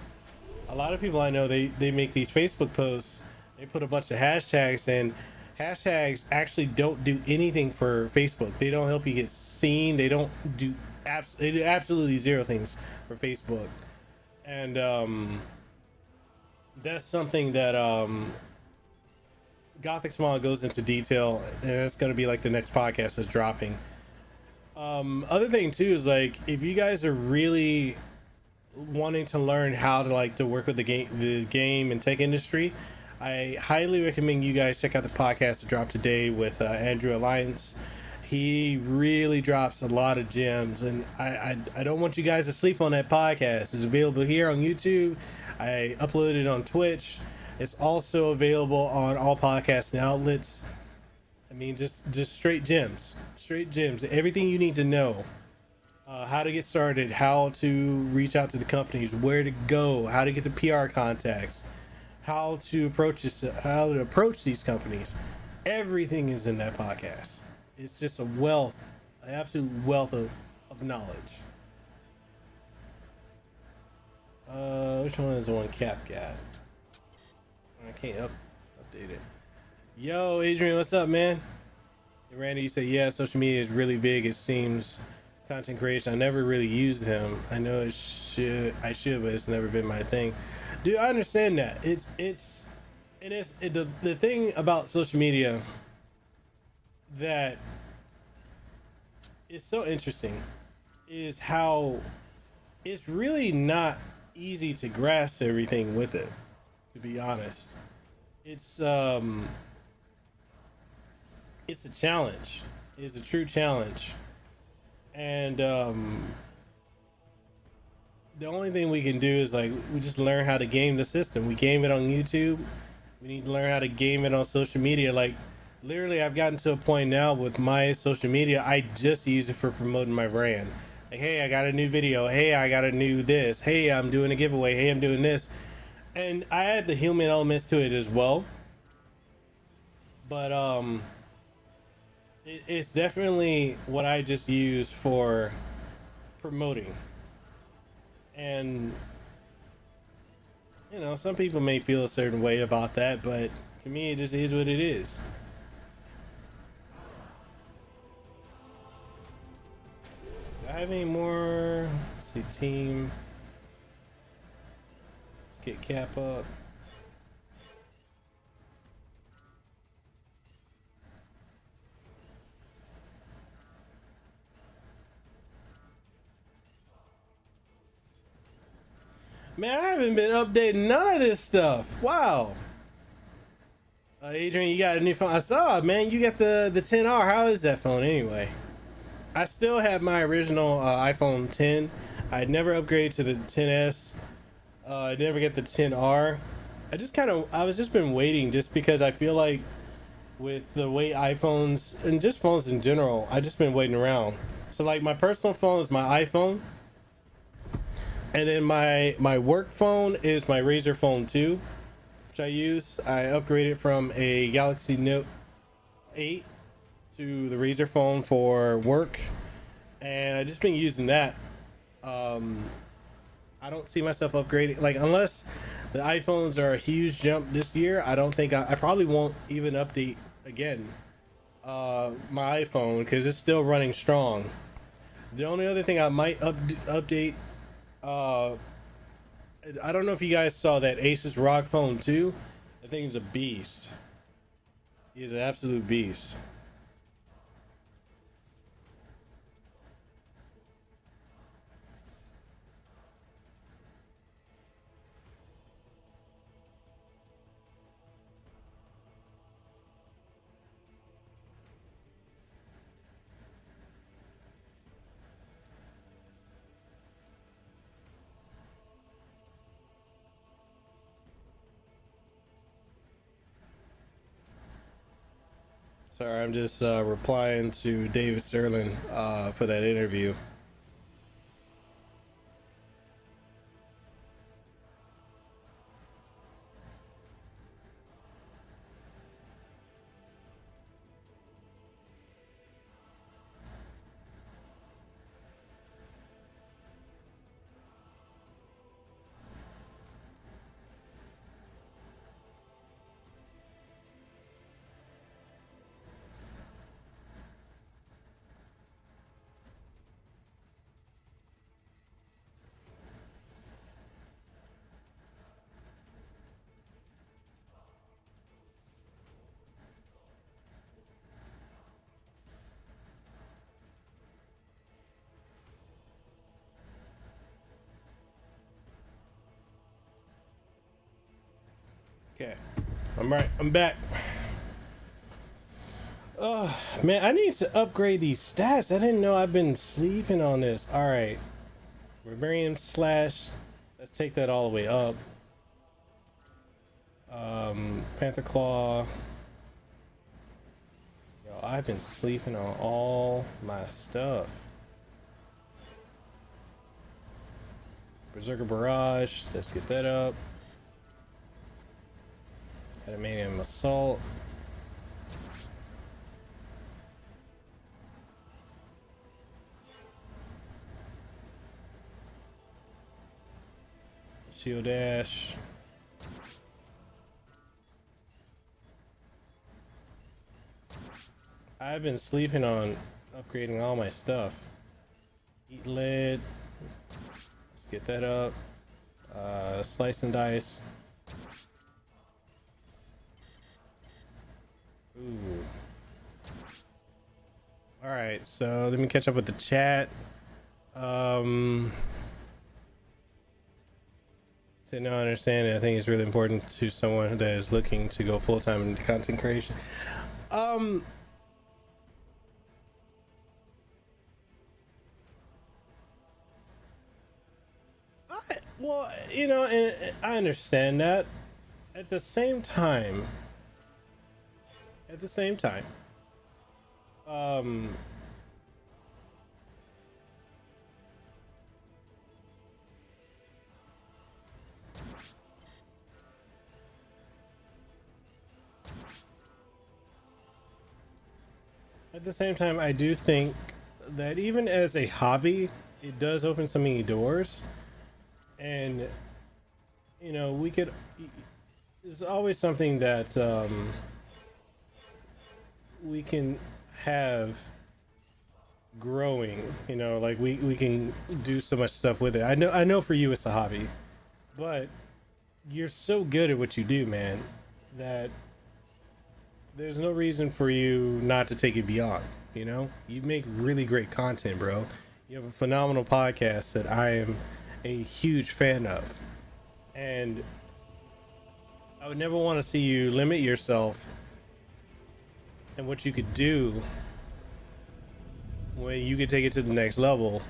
I know, they make these Facebook posts, they put a bunch of hashtags, and hashtags actually don't do anything for Facebook. They don't help you get seen. They don't do they do absolutely zero things for Facebook. And that's something that Gothic Small goes into detail, and it's going to be like the next podcast is dropping. Other thing too is, like, if you guys are really wanting to learn how to work with the game and tech industry, I highly recommend you guys check out the podcast to drop today with Andrew Alliance. He really drops a lot of gems, and I don't want you guys to sleep on that podcast. It's available here on YouTube. I upload it on Twitch. It's also available on all podcasting outlets. I mean, just straight gems, everything you need to know. How to get started, how to reach out to the companies, where to go, how to get the PR contacts, how to approach these companies. Everything is in that podcast. It's just an absolute wealth of knowledge. Which one is the one Cap got? I can't update it. Yo, Adrian, what's up, man? Hey, Randy, you said, yeah, social media is really big. It seems content creation. I never really used them. I know I should, but it's never been my thing. Dude, I understand that. The thing about social media that is so interesting is how it's really not easy to grasp everything with it, to be honest. It's it's a challenge. It's a true challenge. And the only thing we can do is like we just learn how to game the system. We game it on YouTube. We need to learn how to game it on social media. Like literally, I've gotten to a point now with my social media. I just use it for promoting my brand. Like, hey, I got a new video. Hey, I got a new this. Hey, I'm doing a giveaway. Hey, I'm doing this. And I add the human elements to it as well. But it's definitely what I just use for promoting. And you know, some people may feel a certain way about that, but to me, it just is what it is. Do I have any more? Let's see, team. Let's get Cap up. Man, I haven't been updating none of this stuff. Wow. Adrian, you got a new phone. I saw it, man. You got the 10R. How is that phone anyway? I still have my original iPhone 10. I never upgraded to the 10s. I never get the 10R. I was just been waiting just because I feel like with the way iPhones and just phones in general, I just been waiting around. So like my personal phone is my iPhone. And then my work phone is my Razer phone 2, which I use. I upgraded from a Galaxy Note 8 to the Razer phone for work, and I've just been using that. I don't see myself upgrading, like unless the iPhones are a huge jump this year. I don't think I probably won't even update again my iPhone because it's still running strong. The only other thing I might update. I don't know if you guys saw that Asus ROG Phone 2. I think he's a beast. He's an absolute beast. Sorry, I'm just replying to David Sterling for that interview. Okay, I'm back. Oh man, I need to upgrade these stats. I didn't know I've been sleeping on this. All right, Barbarian slash. Let's take that all the way up. Panther Claw. Yo, I've been sleeping on all my stuff. Berserker Barrage. Let's get that up. Adamantium Assault. Shield Dash. I've been sleeping on upgrading all my stuff. Eat lead. Let's get that up. Slice and dice. Ooh. All right, so let me catch up with the chat. So now I understand it. I think it's really important to someone that is looking to go full-time into content creation. Well, you know, and I understand that. At the same time, um, I do think that even as a hobby, it does open so many doors, and you know, we could. There's always something that we can have growing. You know, like we can do so much stuff with it. I know for you it's a hobby, but you're so good at what you do, man, that there's no reason for you not to take it beyond. You know, you make really great content, bro. You have a phenomenal podcast that I am a huge fan of, and I would never want to see you limit yourself and what you could do when you could take it to the next level.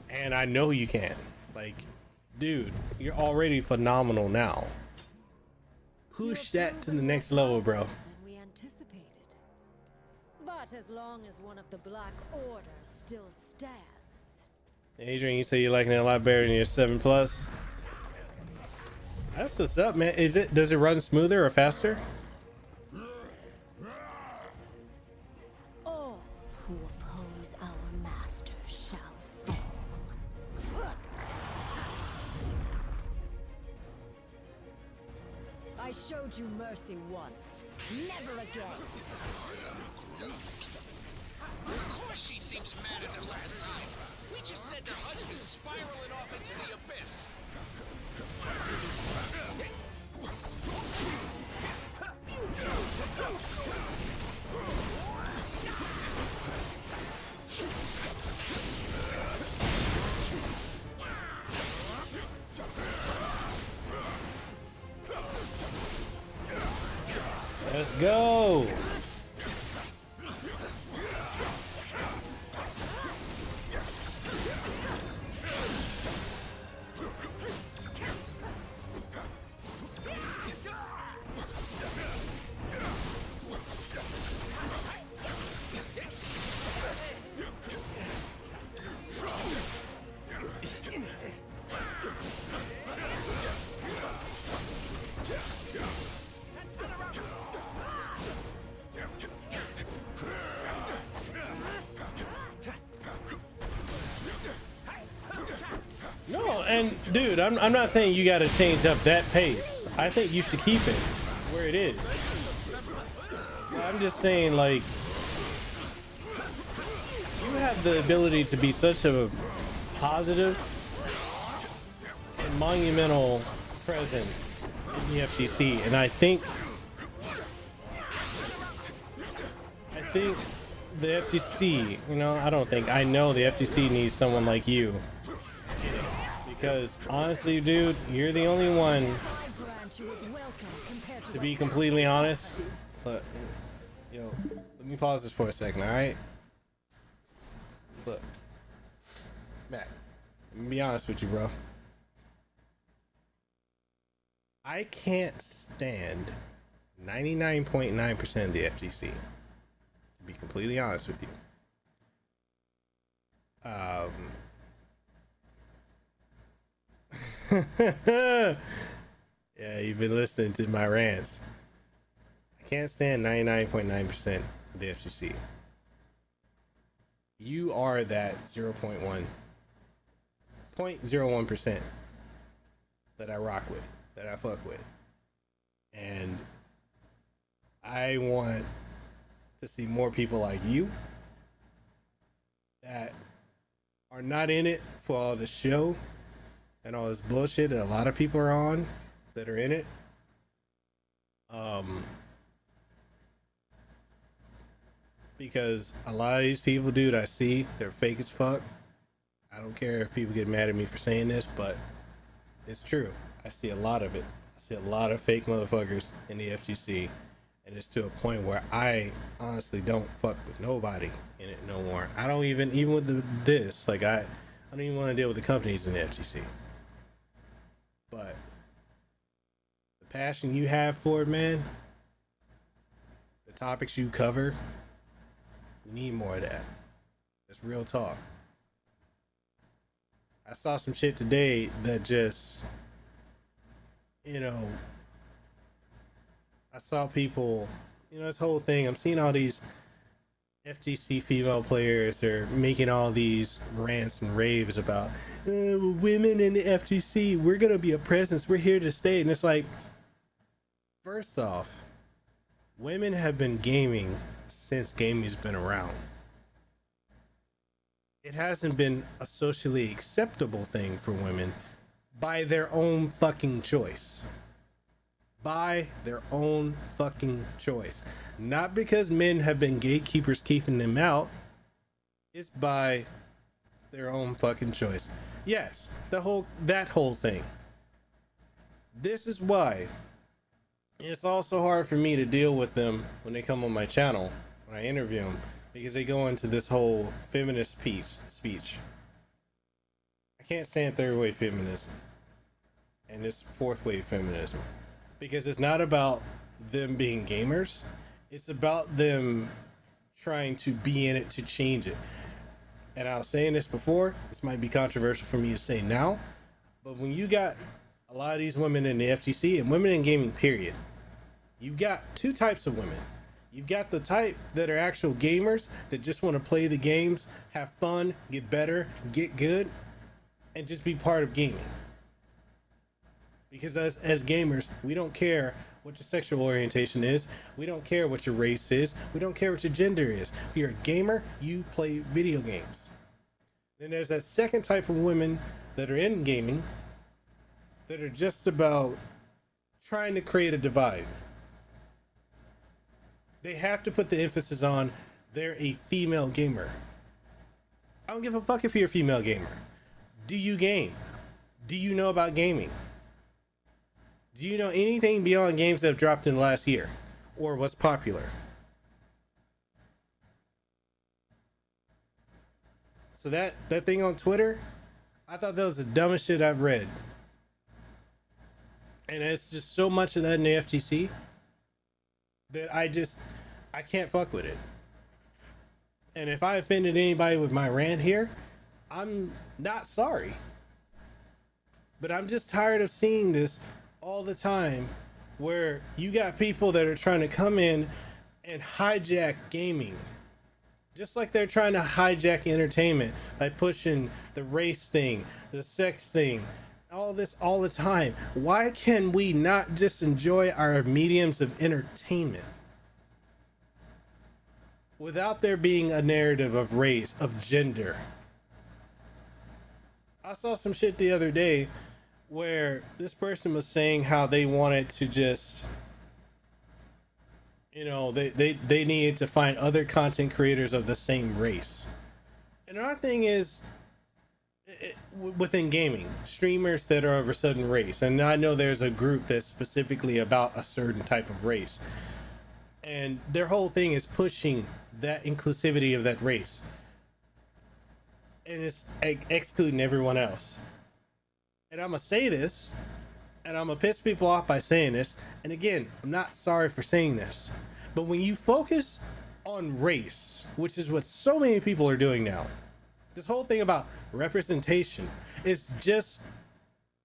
And I know you can. Like, dude, you're already phenomenal now. Push that to the next level, bro. Than we anticipated. But as long as one of the Black Order still stands. Adrian, you say you're liking it a lot better than your 7+. That's what's up, man. Does it run smoother or faster? All who oppose our master shall fall. I showed you mercy once. Never again. Of course she seems mad at her last time. We just sent her husband spiraling off into the abyss. Let's go. No, and dude, I'm not saying you got to change up that pace. I think you should keep it where it is. I'm just saying, like, you have the ability to be such a positive and monumental presence in the FGC, and I think the FGC, you know, I know the FGC needs someone like you. Because honestly, dude, you're the only one, to be completely honest. But, yo, let me pause this for a second, alright? Look, Matt, let me be honest with you, bro. I can't stand 99.9% of the FGC, to be completely honest with you. Yeah, you've been listening to my rants. I can't stand 99.9% of the FGC. You are that 0.01% that I rock with, that I fuck with. And I want to see more people like you that are not in it for all the show and all this bullshit that a lot of people are on that are in it. Because a lot of these people, dude, I see, they're fake as fuck. I don't care if people get mad at me for saying this, but it's true. I see a lot of it. I see a lot of fake motherfuckers in the FGC, and it's to a point where I honestly don't fuck with nobody in it no more. I don't even with this, like I don't even want to deal with the companies in the FGC. the passion you have for it, man, the topics you cover, we need more of that. That's real talk. I saw some shit today that just, you know, I saw people, you know, this whole thing. I'm seeing all these FGC female players are making all these rants and raves about women in the FGC. We're gonna be a presence. We're here to stay. And it's like, first off, women have been gaming since gaming's been around. It hasn't been a socially acceptable thing for women by their own fucking choice. By their own fucking choice. Not because men have been gatekeepers keeping them out. It's by their own fucking choice. Yes, that whole thing. This is why it's also hard for me to deal with them when they come on my channel, when I interview them, because they go into this whole feminist speech. I can't stand third wave feminism and this fourth wave feminism, because it's not about them being gamers. It's about them trying to be in it to change it. And I was saying this before, this might be controversial for me to say now, but when you got a lot of these women in the FTC and women in gaming period, you've got two types of women. You've got the type that are actual gamers that just want to play the games, have fun, get better, get good, and just be part of gaming. Because as gamers, we don't care what your sexual orientation is. We don't care what your race is. We don't care what your gender is. If you're a gamer, you play video games. Then there's that second type of women that are in gaming that are just about trying to create a divide. They have to put the emphasis on they're a female gamer. I don't give a fuck if you're a female gamer. Do you game? Do you know about gaming? Do you know anything beyond games that have dropped in the last year? Or what's popular? So that thing on Twitter, I thought that was the dumbest shit I've read. And it's just so much of that in the FTC that I can't fuck with it. And if I offended anybody with my rant here, I'm not sorry. But I'm just tired of seeing this all the time, where you got people that are trying to come in and hijack gaming, just like they're trying to hijack entertainment by pushing the race thing, the sex thing, all this all the time. Why can we not just enjoy our mediums of entertainment without there being a narrative of race, of gender? I saw some shit the other day where this person was saying how they wanted to just, you know, they needed to find other content creators of the same race. And our thing is, within gaming, streamers that are of a certain race, and I know there's a group that's specifically about a certain type of race, and their whole thing is pushing that inclusivity of that race, and it's excluding everyone else. And I'm gonna say this, and I'm gonna piss people off by saying this, and again, I'm not sorry for saying this, but when you focus on race, which is what so many people are doing now, this whole thing about representation is just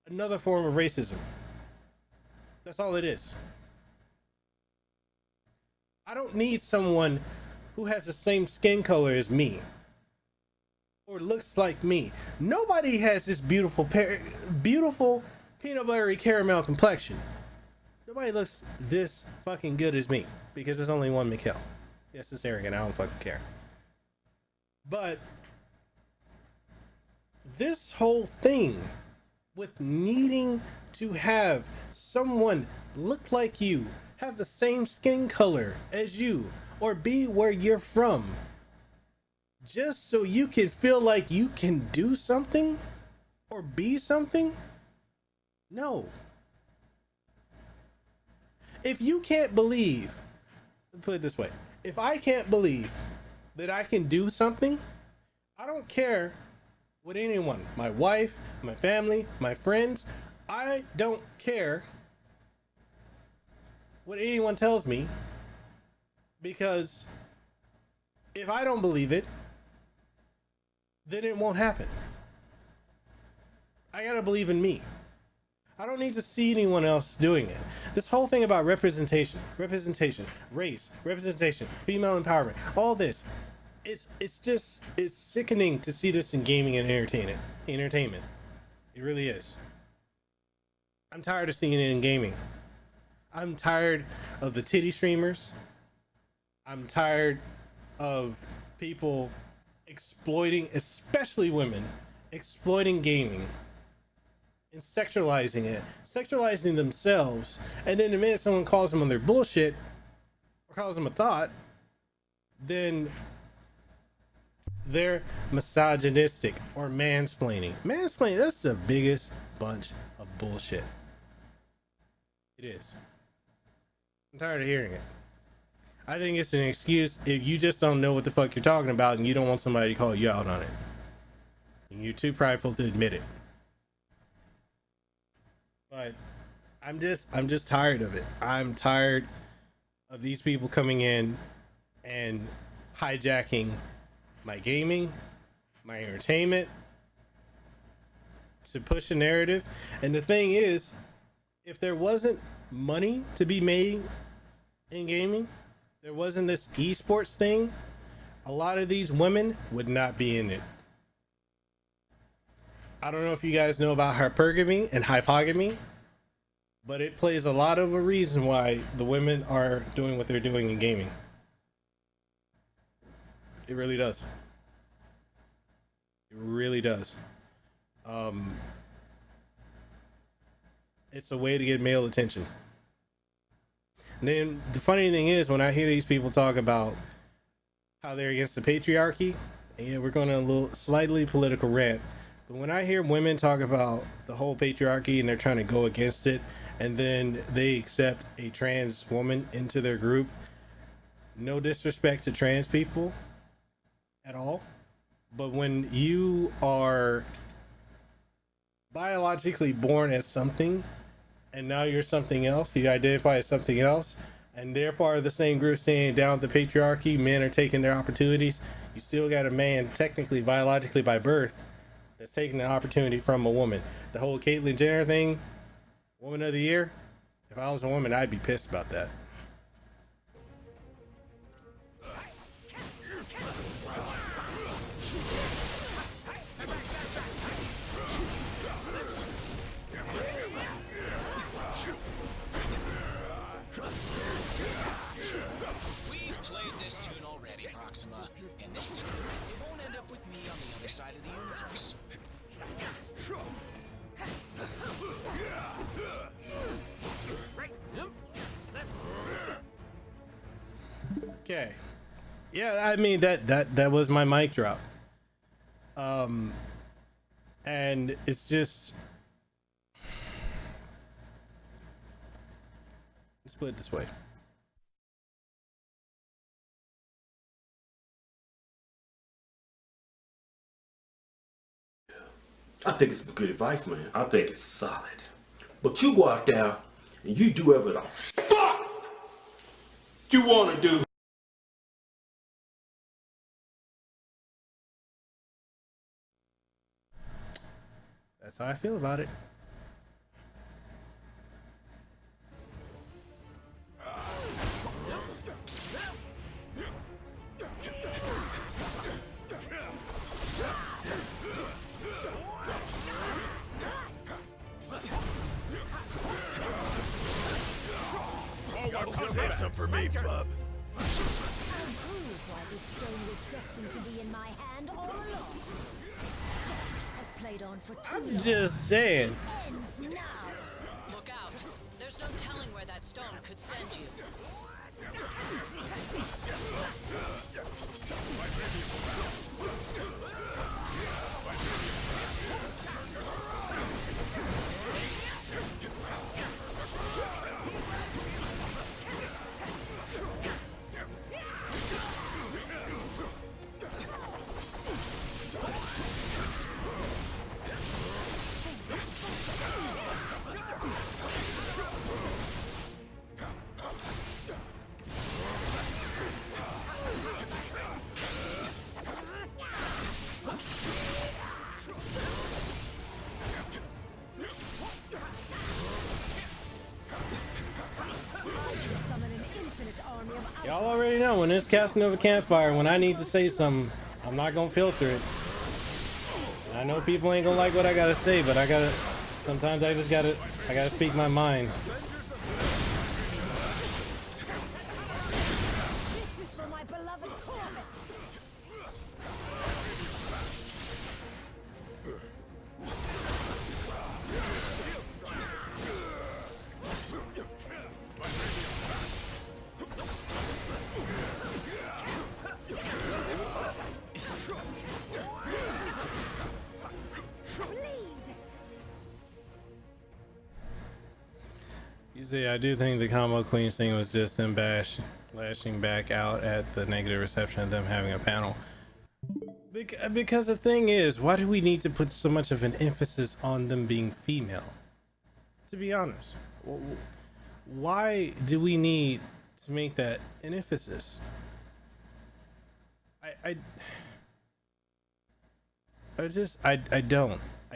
another form of racism. That's all it is. I don't need someone who has the same skin color as me or looks like me. Nobody has this beautiful peanut buttery caramel complexion. Nobody looks this fucking good as me, because there's only one Mekel. Yes, it's arrogant. I don't fucking care. But this whole thing with needing to have someone look like you, have the same skin color as you, or be where you're from, just so you can feel like you can do something or be something? No. If you can't believe, put it this way, if I can't believe that I can do something, I don't care what anyone, my wife, my family, my friends, I don't care what anyone tells me, because if I don't believe it, then it won't happen. I gotta believe in me. I don't need to see anyone else doing it. This whole thing about representation, race, representation, female empowerment, all this, it's sickening to see this in gaming and entertainment. It really is. I'm tired of seeing it in gaming. I'm tired of the titty streamers. I'm tired of people exploiting, especially women, exploiting gaming and sexualizing themselves, and then the minute someone calls them on their bullshit or calls them a thought, then they're misogynistic or mansplaining. Mansplaining, that's the biggest bunch of bullshit. It is. I'm tired of hearing it. I think it's an excuse if you just don't know what the fuck you're talking about and you don't want somebody to call you out on it. And you're too prideful to admit it. But I'm just tired of it. I'm tired of these people coming in and hijacking my gaming, my entertainment, to push a narrative. And the thing is, if there wasn't money to be made in gaming, there wasn't this esports thing, a lot of these women would not be in it. I don't know if you guys know about hypergamy and hypogamy, but it plays a lot of a reason why the women are doing what they're doing in gaming. It really does. It really does. It's a way to get male attention. And then the funny thing is, when I hear these people talk about how they're against the patriarchy, and yeah, we're going on a little slightly political rant, but when I hear women talk about the whole patriarchy and they're trying to go against it, and then they accept a trans woman into their group, no disrespect to trans people at all, but when you are biologically born as something and now you're something else, you identify as something else, and they're part of the same group saying down with the patriarchy, men are taking their opportunities, you still got a man technically biologically by birth that's taking the opportunity from a woman. The whole Caitlyn Jenner thing, Woman of the Year, if I was a woman, I'd be pissed about that. We've played this tune already, Proxima, and this time it won't end up with me on the other side of the universe. Okay. Yeah, I mean that was my mic drop. And it's just, let's put it this way. I think it's good advice, man. I think it's solid. But you go out there and you do whatever the fuck you want to do. That's how I feel about it. Some for me, bub. I'll prove why this stone was destined to be in my hand all along. Force has played on for too long. I'm just saying. It ends now. Look out. There's no telling where that stone could send you. Y'all already know when it's Kasanova campfire, when I need to say something, I'm not gonna filter it. And I know people ain't gonna like what I gotta say, but sometimes I gotta speak my mind. This is for my beloved Corvus. You see, I do think the combo queens thing was just them lashing back out at the negative reception of them having a panel. Because the thing is, why do we need to put so much of an emphasis on them being female? To be honest, why do we need to make that an emphasis? I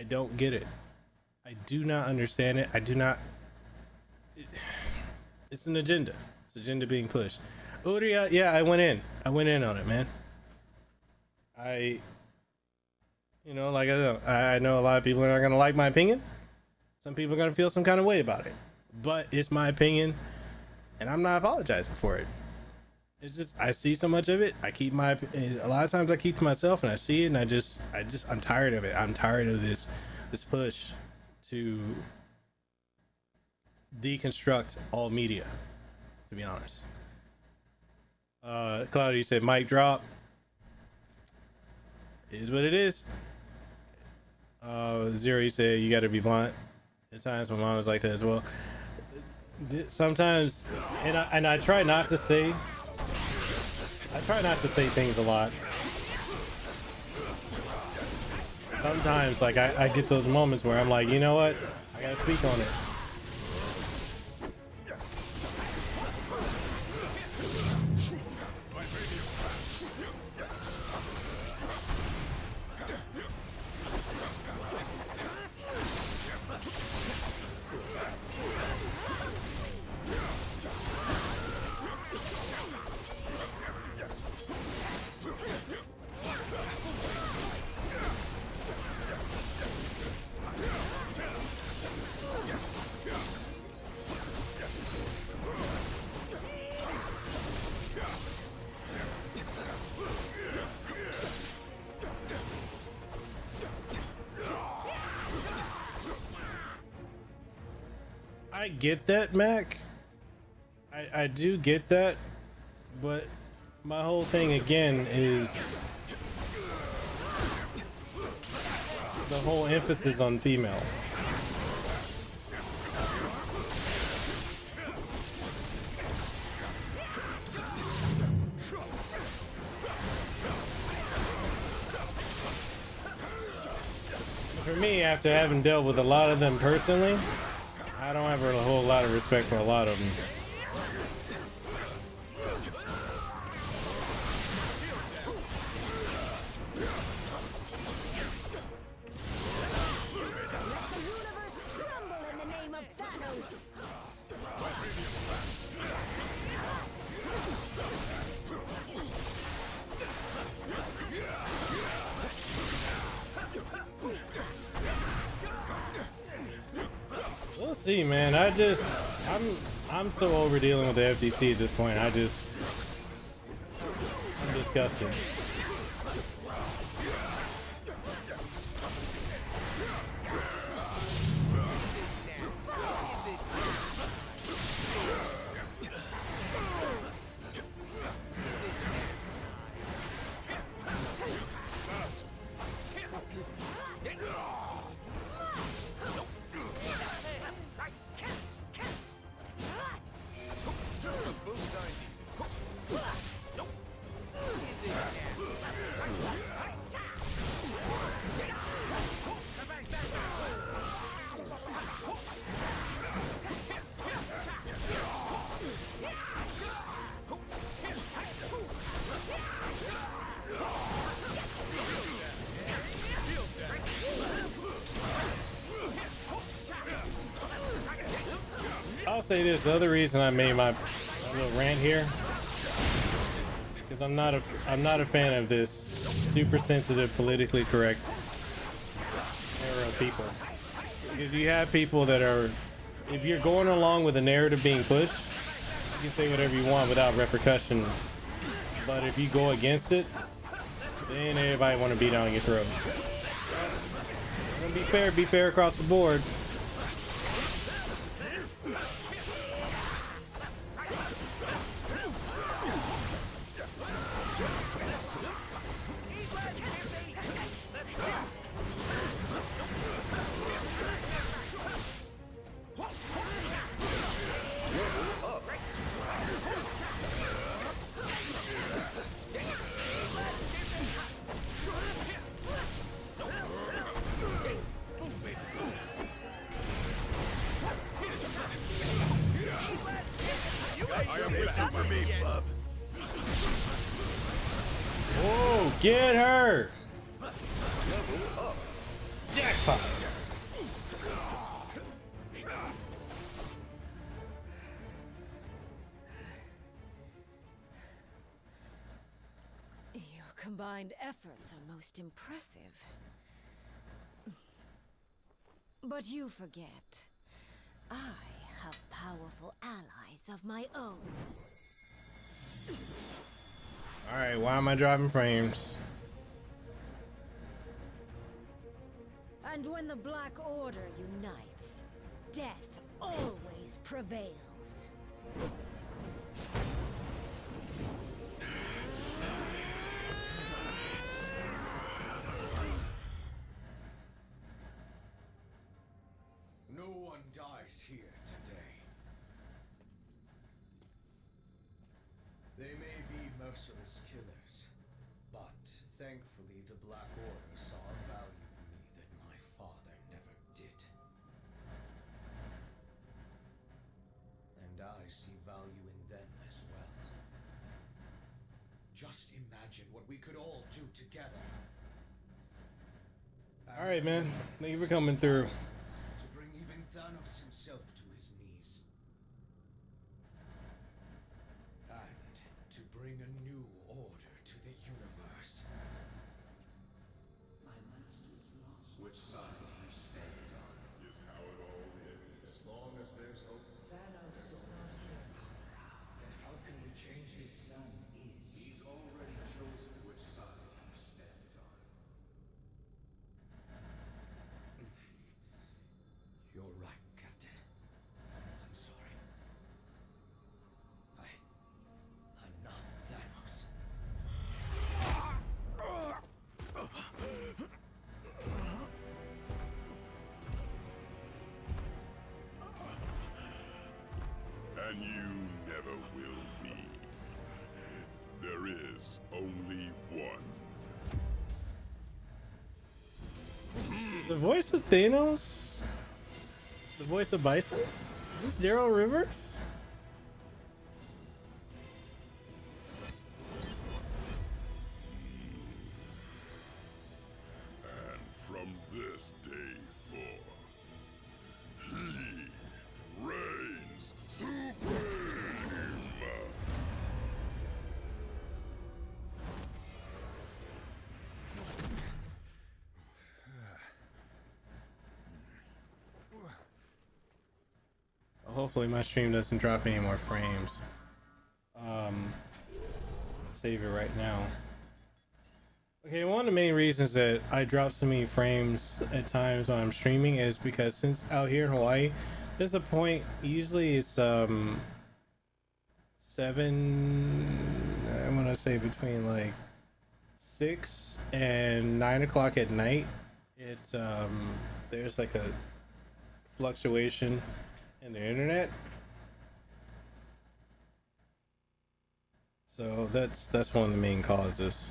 don't get it. I do not understand it. It's an agenda. It's an agenda being pushed. Uria, yeah, I went in on it, man. I know a lot of people are not gonna like my opinion. Some people are gonna feel some kind of way about it, but it's my opinion, and I'm not apologizing for it. It's just I see so much of it. A lot of times I keep to myself, and I see it, and I'm tired of it. I'm tired of this push to deconstruct all media, to be honest. Cloudy said mic drop. It is what it is. Zero, you said you gotta be blunt. At times my mom was like that as well. Sometimes, and I try not to say things a lot. Sometimes like I get those moments where I'm like, you know what, I gotta speak on it. I get that, Mac. I do get that, but my whole thing again is the whole emphasis on female. For me, after having dealt with a lot of them personally, I don't have a whole lot of respect for a lot of them. We'll see, man. I'm so over dealing with the FTC at this point. I'm disgusted. I'll say this, the other reason I made my little rant here because I'm not a fan of this super sensitive, politically correct era of people. Because you have people that are, if you're going along with the narrative being pushed, you can say whatever you want without repercussion. But if you go against it, then everybody want to beat down your throat. Be fair across the board. Oh, get her! Jackpot! Your combined efforts are most impressive. But you forget, I have powerful allies of my own. Alright, why am I dropping frames? And when the Black Order unites, death always prevails. No one dies here today. They may be merciless killers, but thankfully the Black Order saw a value in me that my father never did. And I see value in them as well. Just imagine what we could all do together. Alright, man. Thank you for coming through. To bring even Thanos himself to his knees. And to bring a new order to the universe. My master's lost. Which side he stands on is how it all ends. As long as there's hope. Thanos is not here. Then how can we change his son is? He's already chosen which side he stands on. You're right, Captain. I'm sorry. I'm not Thanos. And you never will be. There is only one. Is the voice of Thanos the voice of Bison? Is this Daryl Rivers? And from this day forth, he reigns supreme. Hopefully my stream doesn't drop any more frames. Save it right now. Okay, one of the main reasons that I drop so many frames at times when I'm streaming is because since out here in Hawaii, there's a point, usually it's 7, I want to say between like 6 and 9 o'clock at night. It's there's like a fluctuation in the internet. So that's one of the main causes.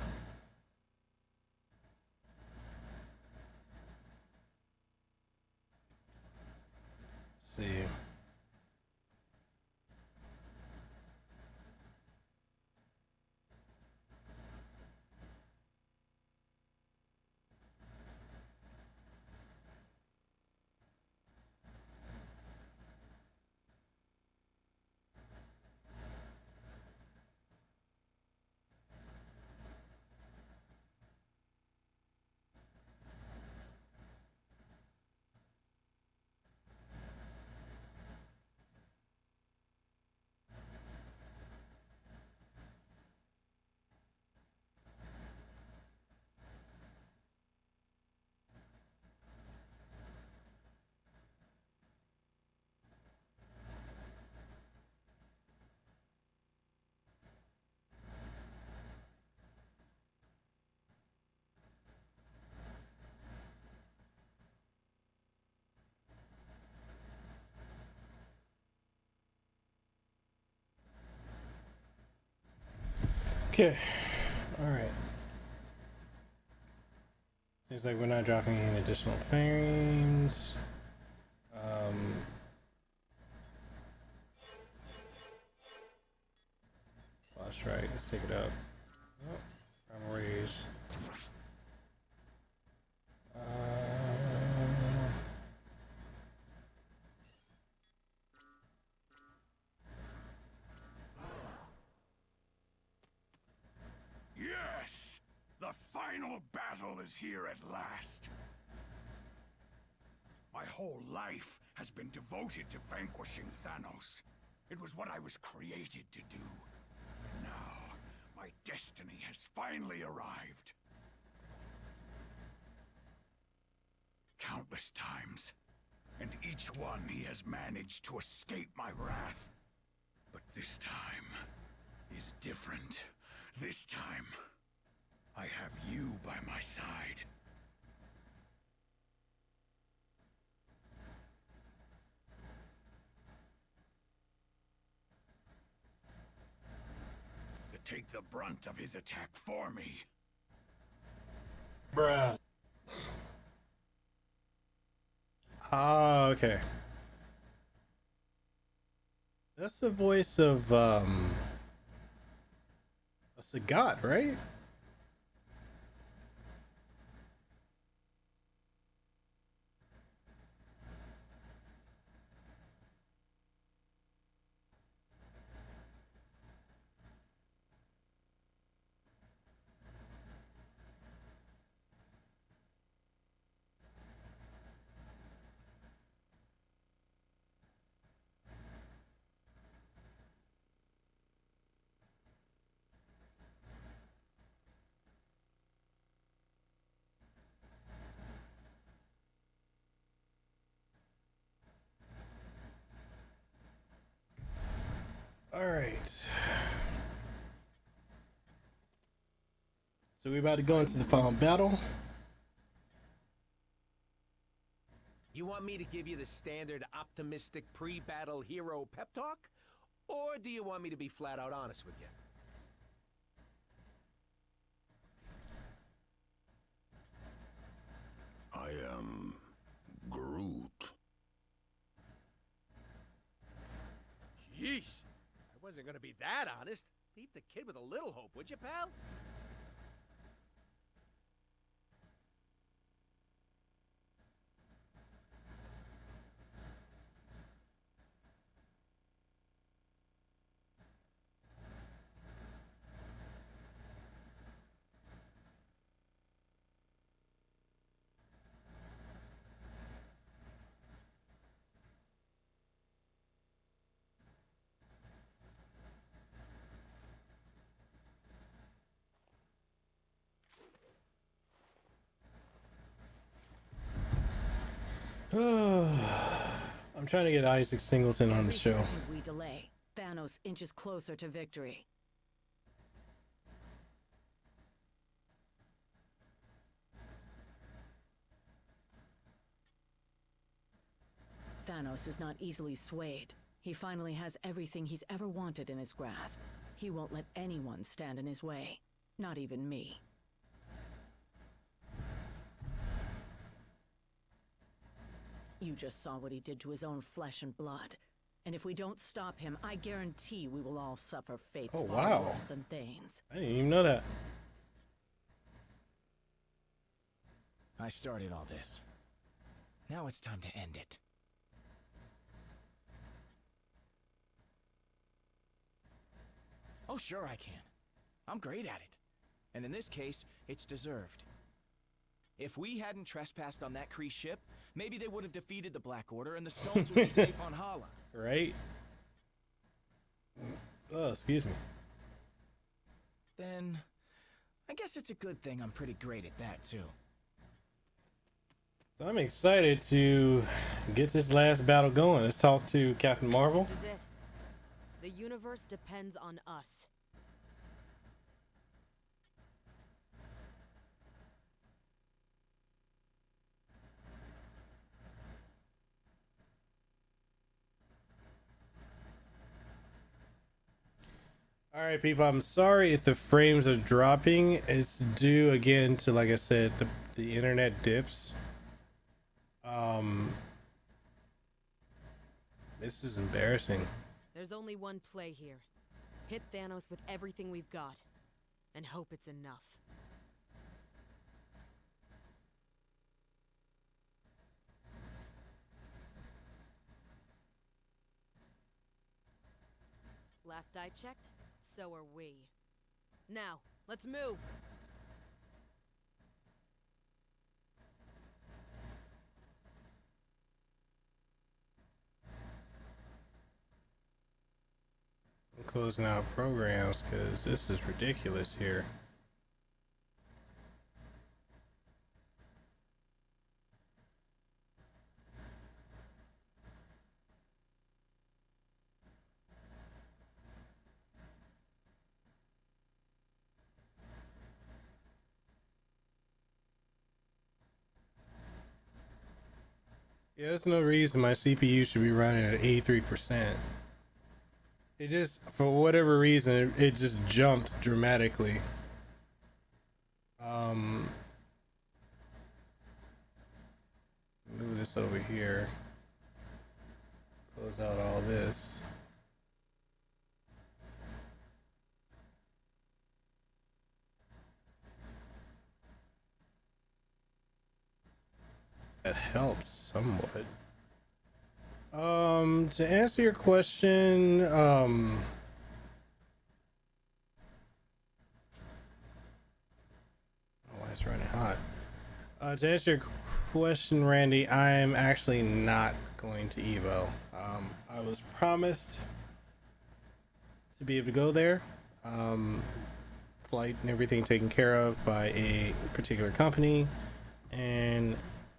Let's see. Okay. All right. Seems like we're not dropping any additional frames. That's right. Let's take it up. Oh, primal raise. Yes! The final battle is here at last. My whole life has been devoted to vanquishing Thanos. It was what I was created to do. And now, my destiny has finally arrived. Countless times, and each one he has managed to escape my wrath. But this time is different. This time, I have you by my side. To take the brunt of his attack for me. Bruh. Ah, okay. That's the voice of that's a god, right? All right. So we're about to go into the final battle. You want me to give you the standard optimistic pre-battle hero pep talk? Or do you want me to be flat out honest with you? I am Groot. Yeesh. I wasn't gonna be that honest. Leave the kid with a little hope, would you, pal? I'm trying to get Isaac Singleton on the show. Every second we delay, Thanos inches closer to victory. Thanos is not easily swayed. He finally has everything he's ever wanted in his grasp. He won't let anyone stand in his way. Not even me. You just saw what he did to his own flesh and blood. And if we don't stop him, I guarantee we will all suffer fates far worse than Thane's. I didn't even know that. I started all this. Now it's time to end it. Oh, sure I can. I'm great at it. And in this case, it's deserved. If we hadn't trespassed on that Kree ship, maybe they would have defeated the Black Order and the stones would be safe on Hala. Right? Oh, excuse me. Then, I guess it's a good thing I'm pretty great at that, too. So I'm excited to get this last battle going. Let's talk to Captain Marvel. This is it. The universe depends on us. All All right, people. I'm sorry if the frames are dropping. It's due again to, like I said, the internet dips. This is embarrassing. There's only one play here. Hit Thanos with everything we've got, and hope it's enough. Last I checked, so are we. Now, let's move! I'm closing out programs because this is ridiculous here. Yeah, there's no reason my CPU should be running at 83%. It just, for whatever reason, it just jumped dramatically. Move this over here. Close out all this. That helps somewhat. To answer your question, oh, it's running hot. To answer your question, Randy, I'm actually not going to Evo. I was promised to be able to go there. Flight and everything taken care of by a particular company, and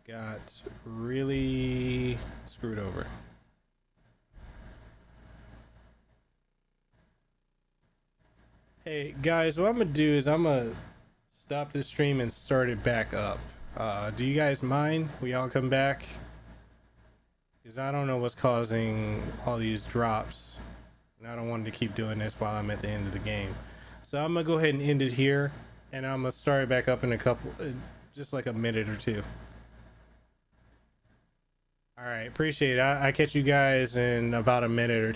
got really screwed over. Hey guys, what I'm gonna do is I'm gonna stop this stream and start it back up. Do you guys mind? We all come back? Because I don't know what's causing all these drops, and I don't want to keep doing this while I'm at the end of the game. So I'm gonna go ahead and end it here, and I'm gonna start it back up in a couple, just like a minute or two. All right, appreciate it. I catch you guys in about a minute or two.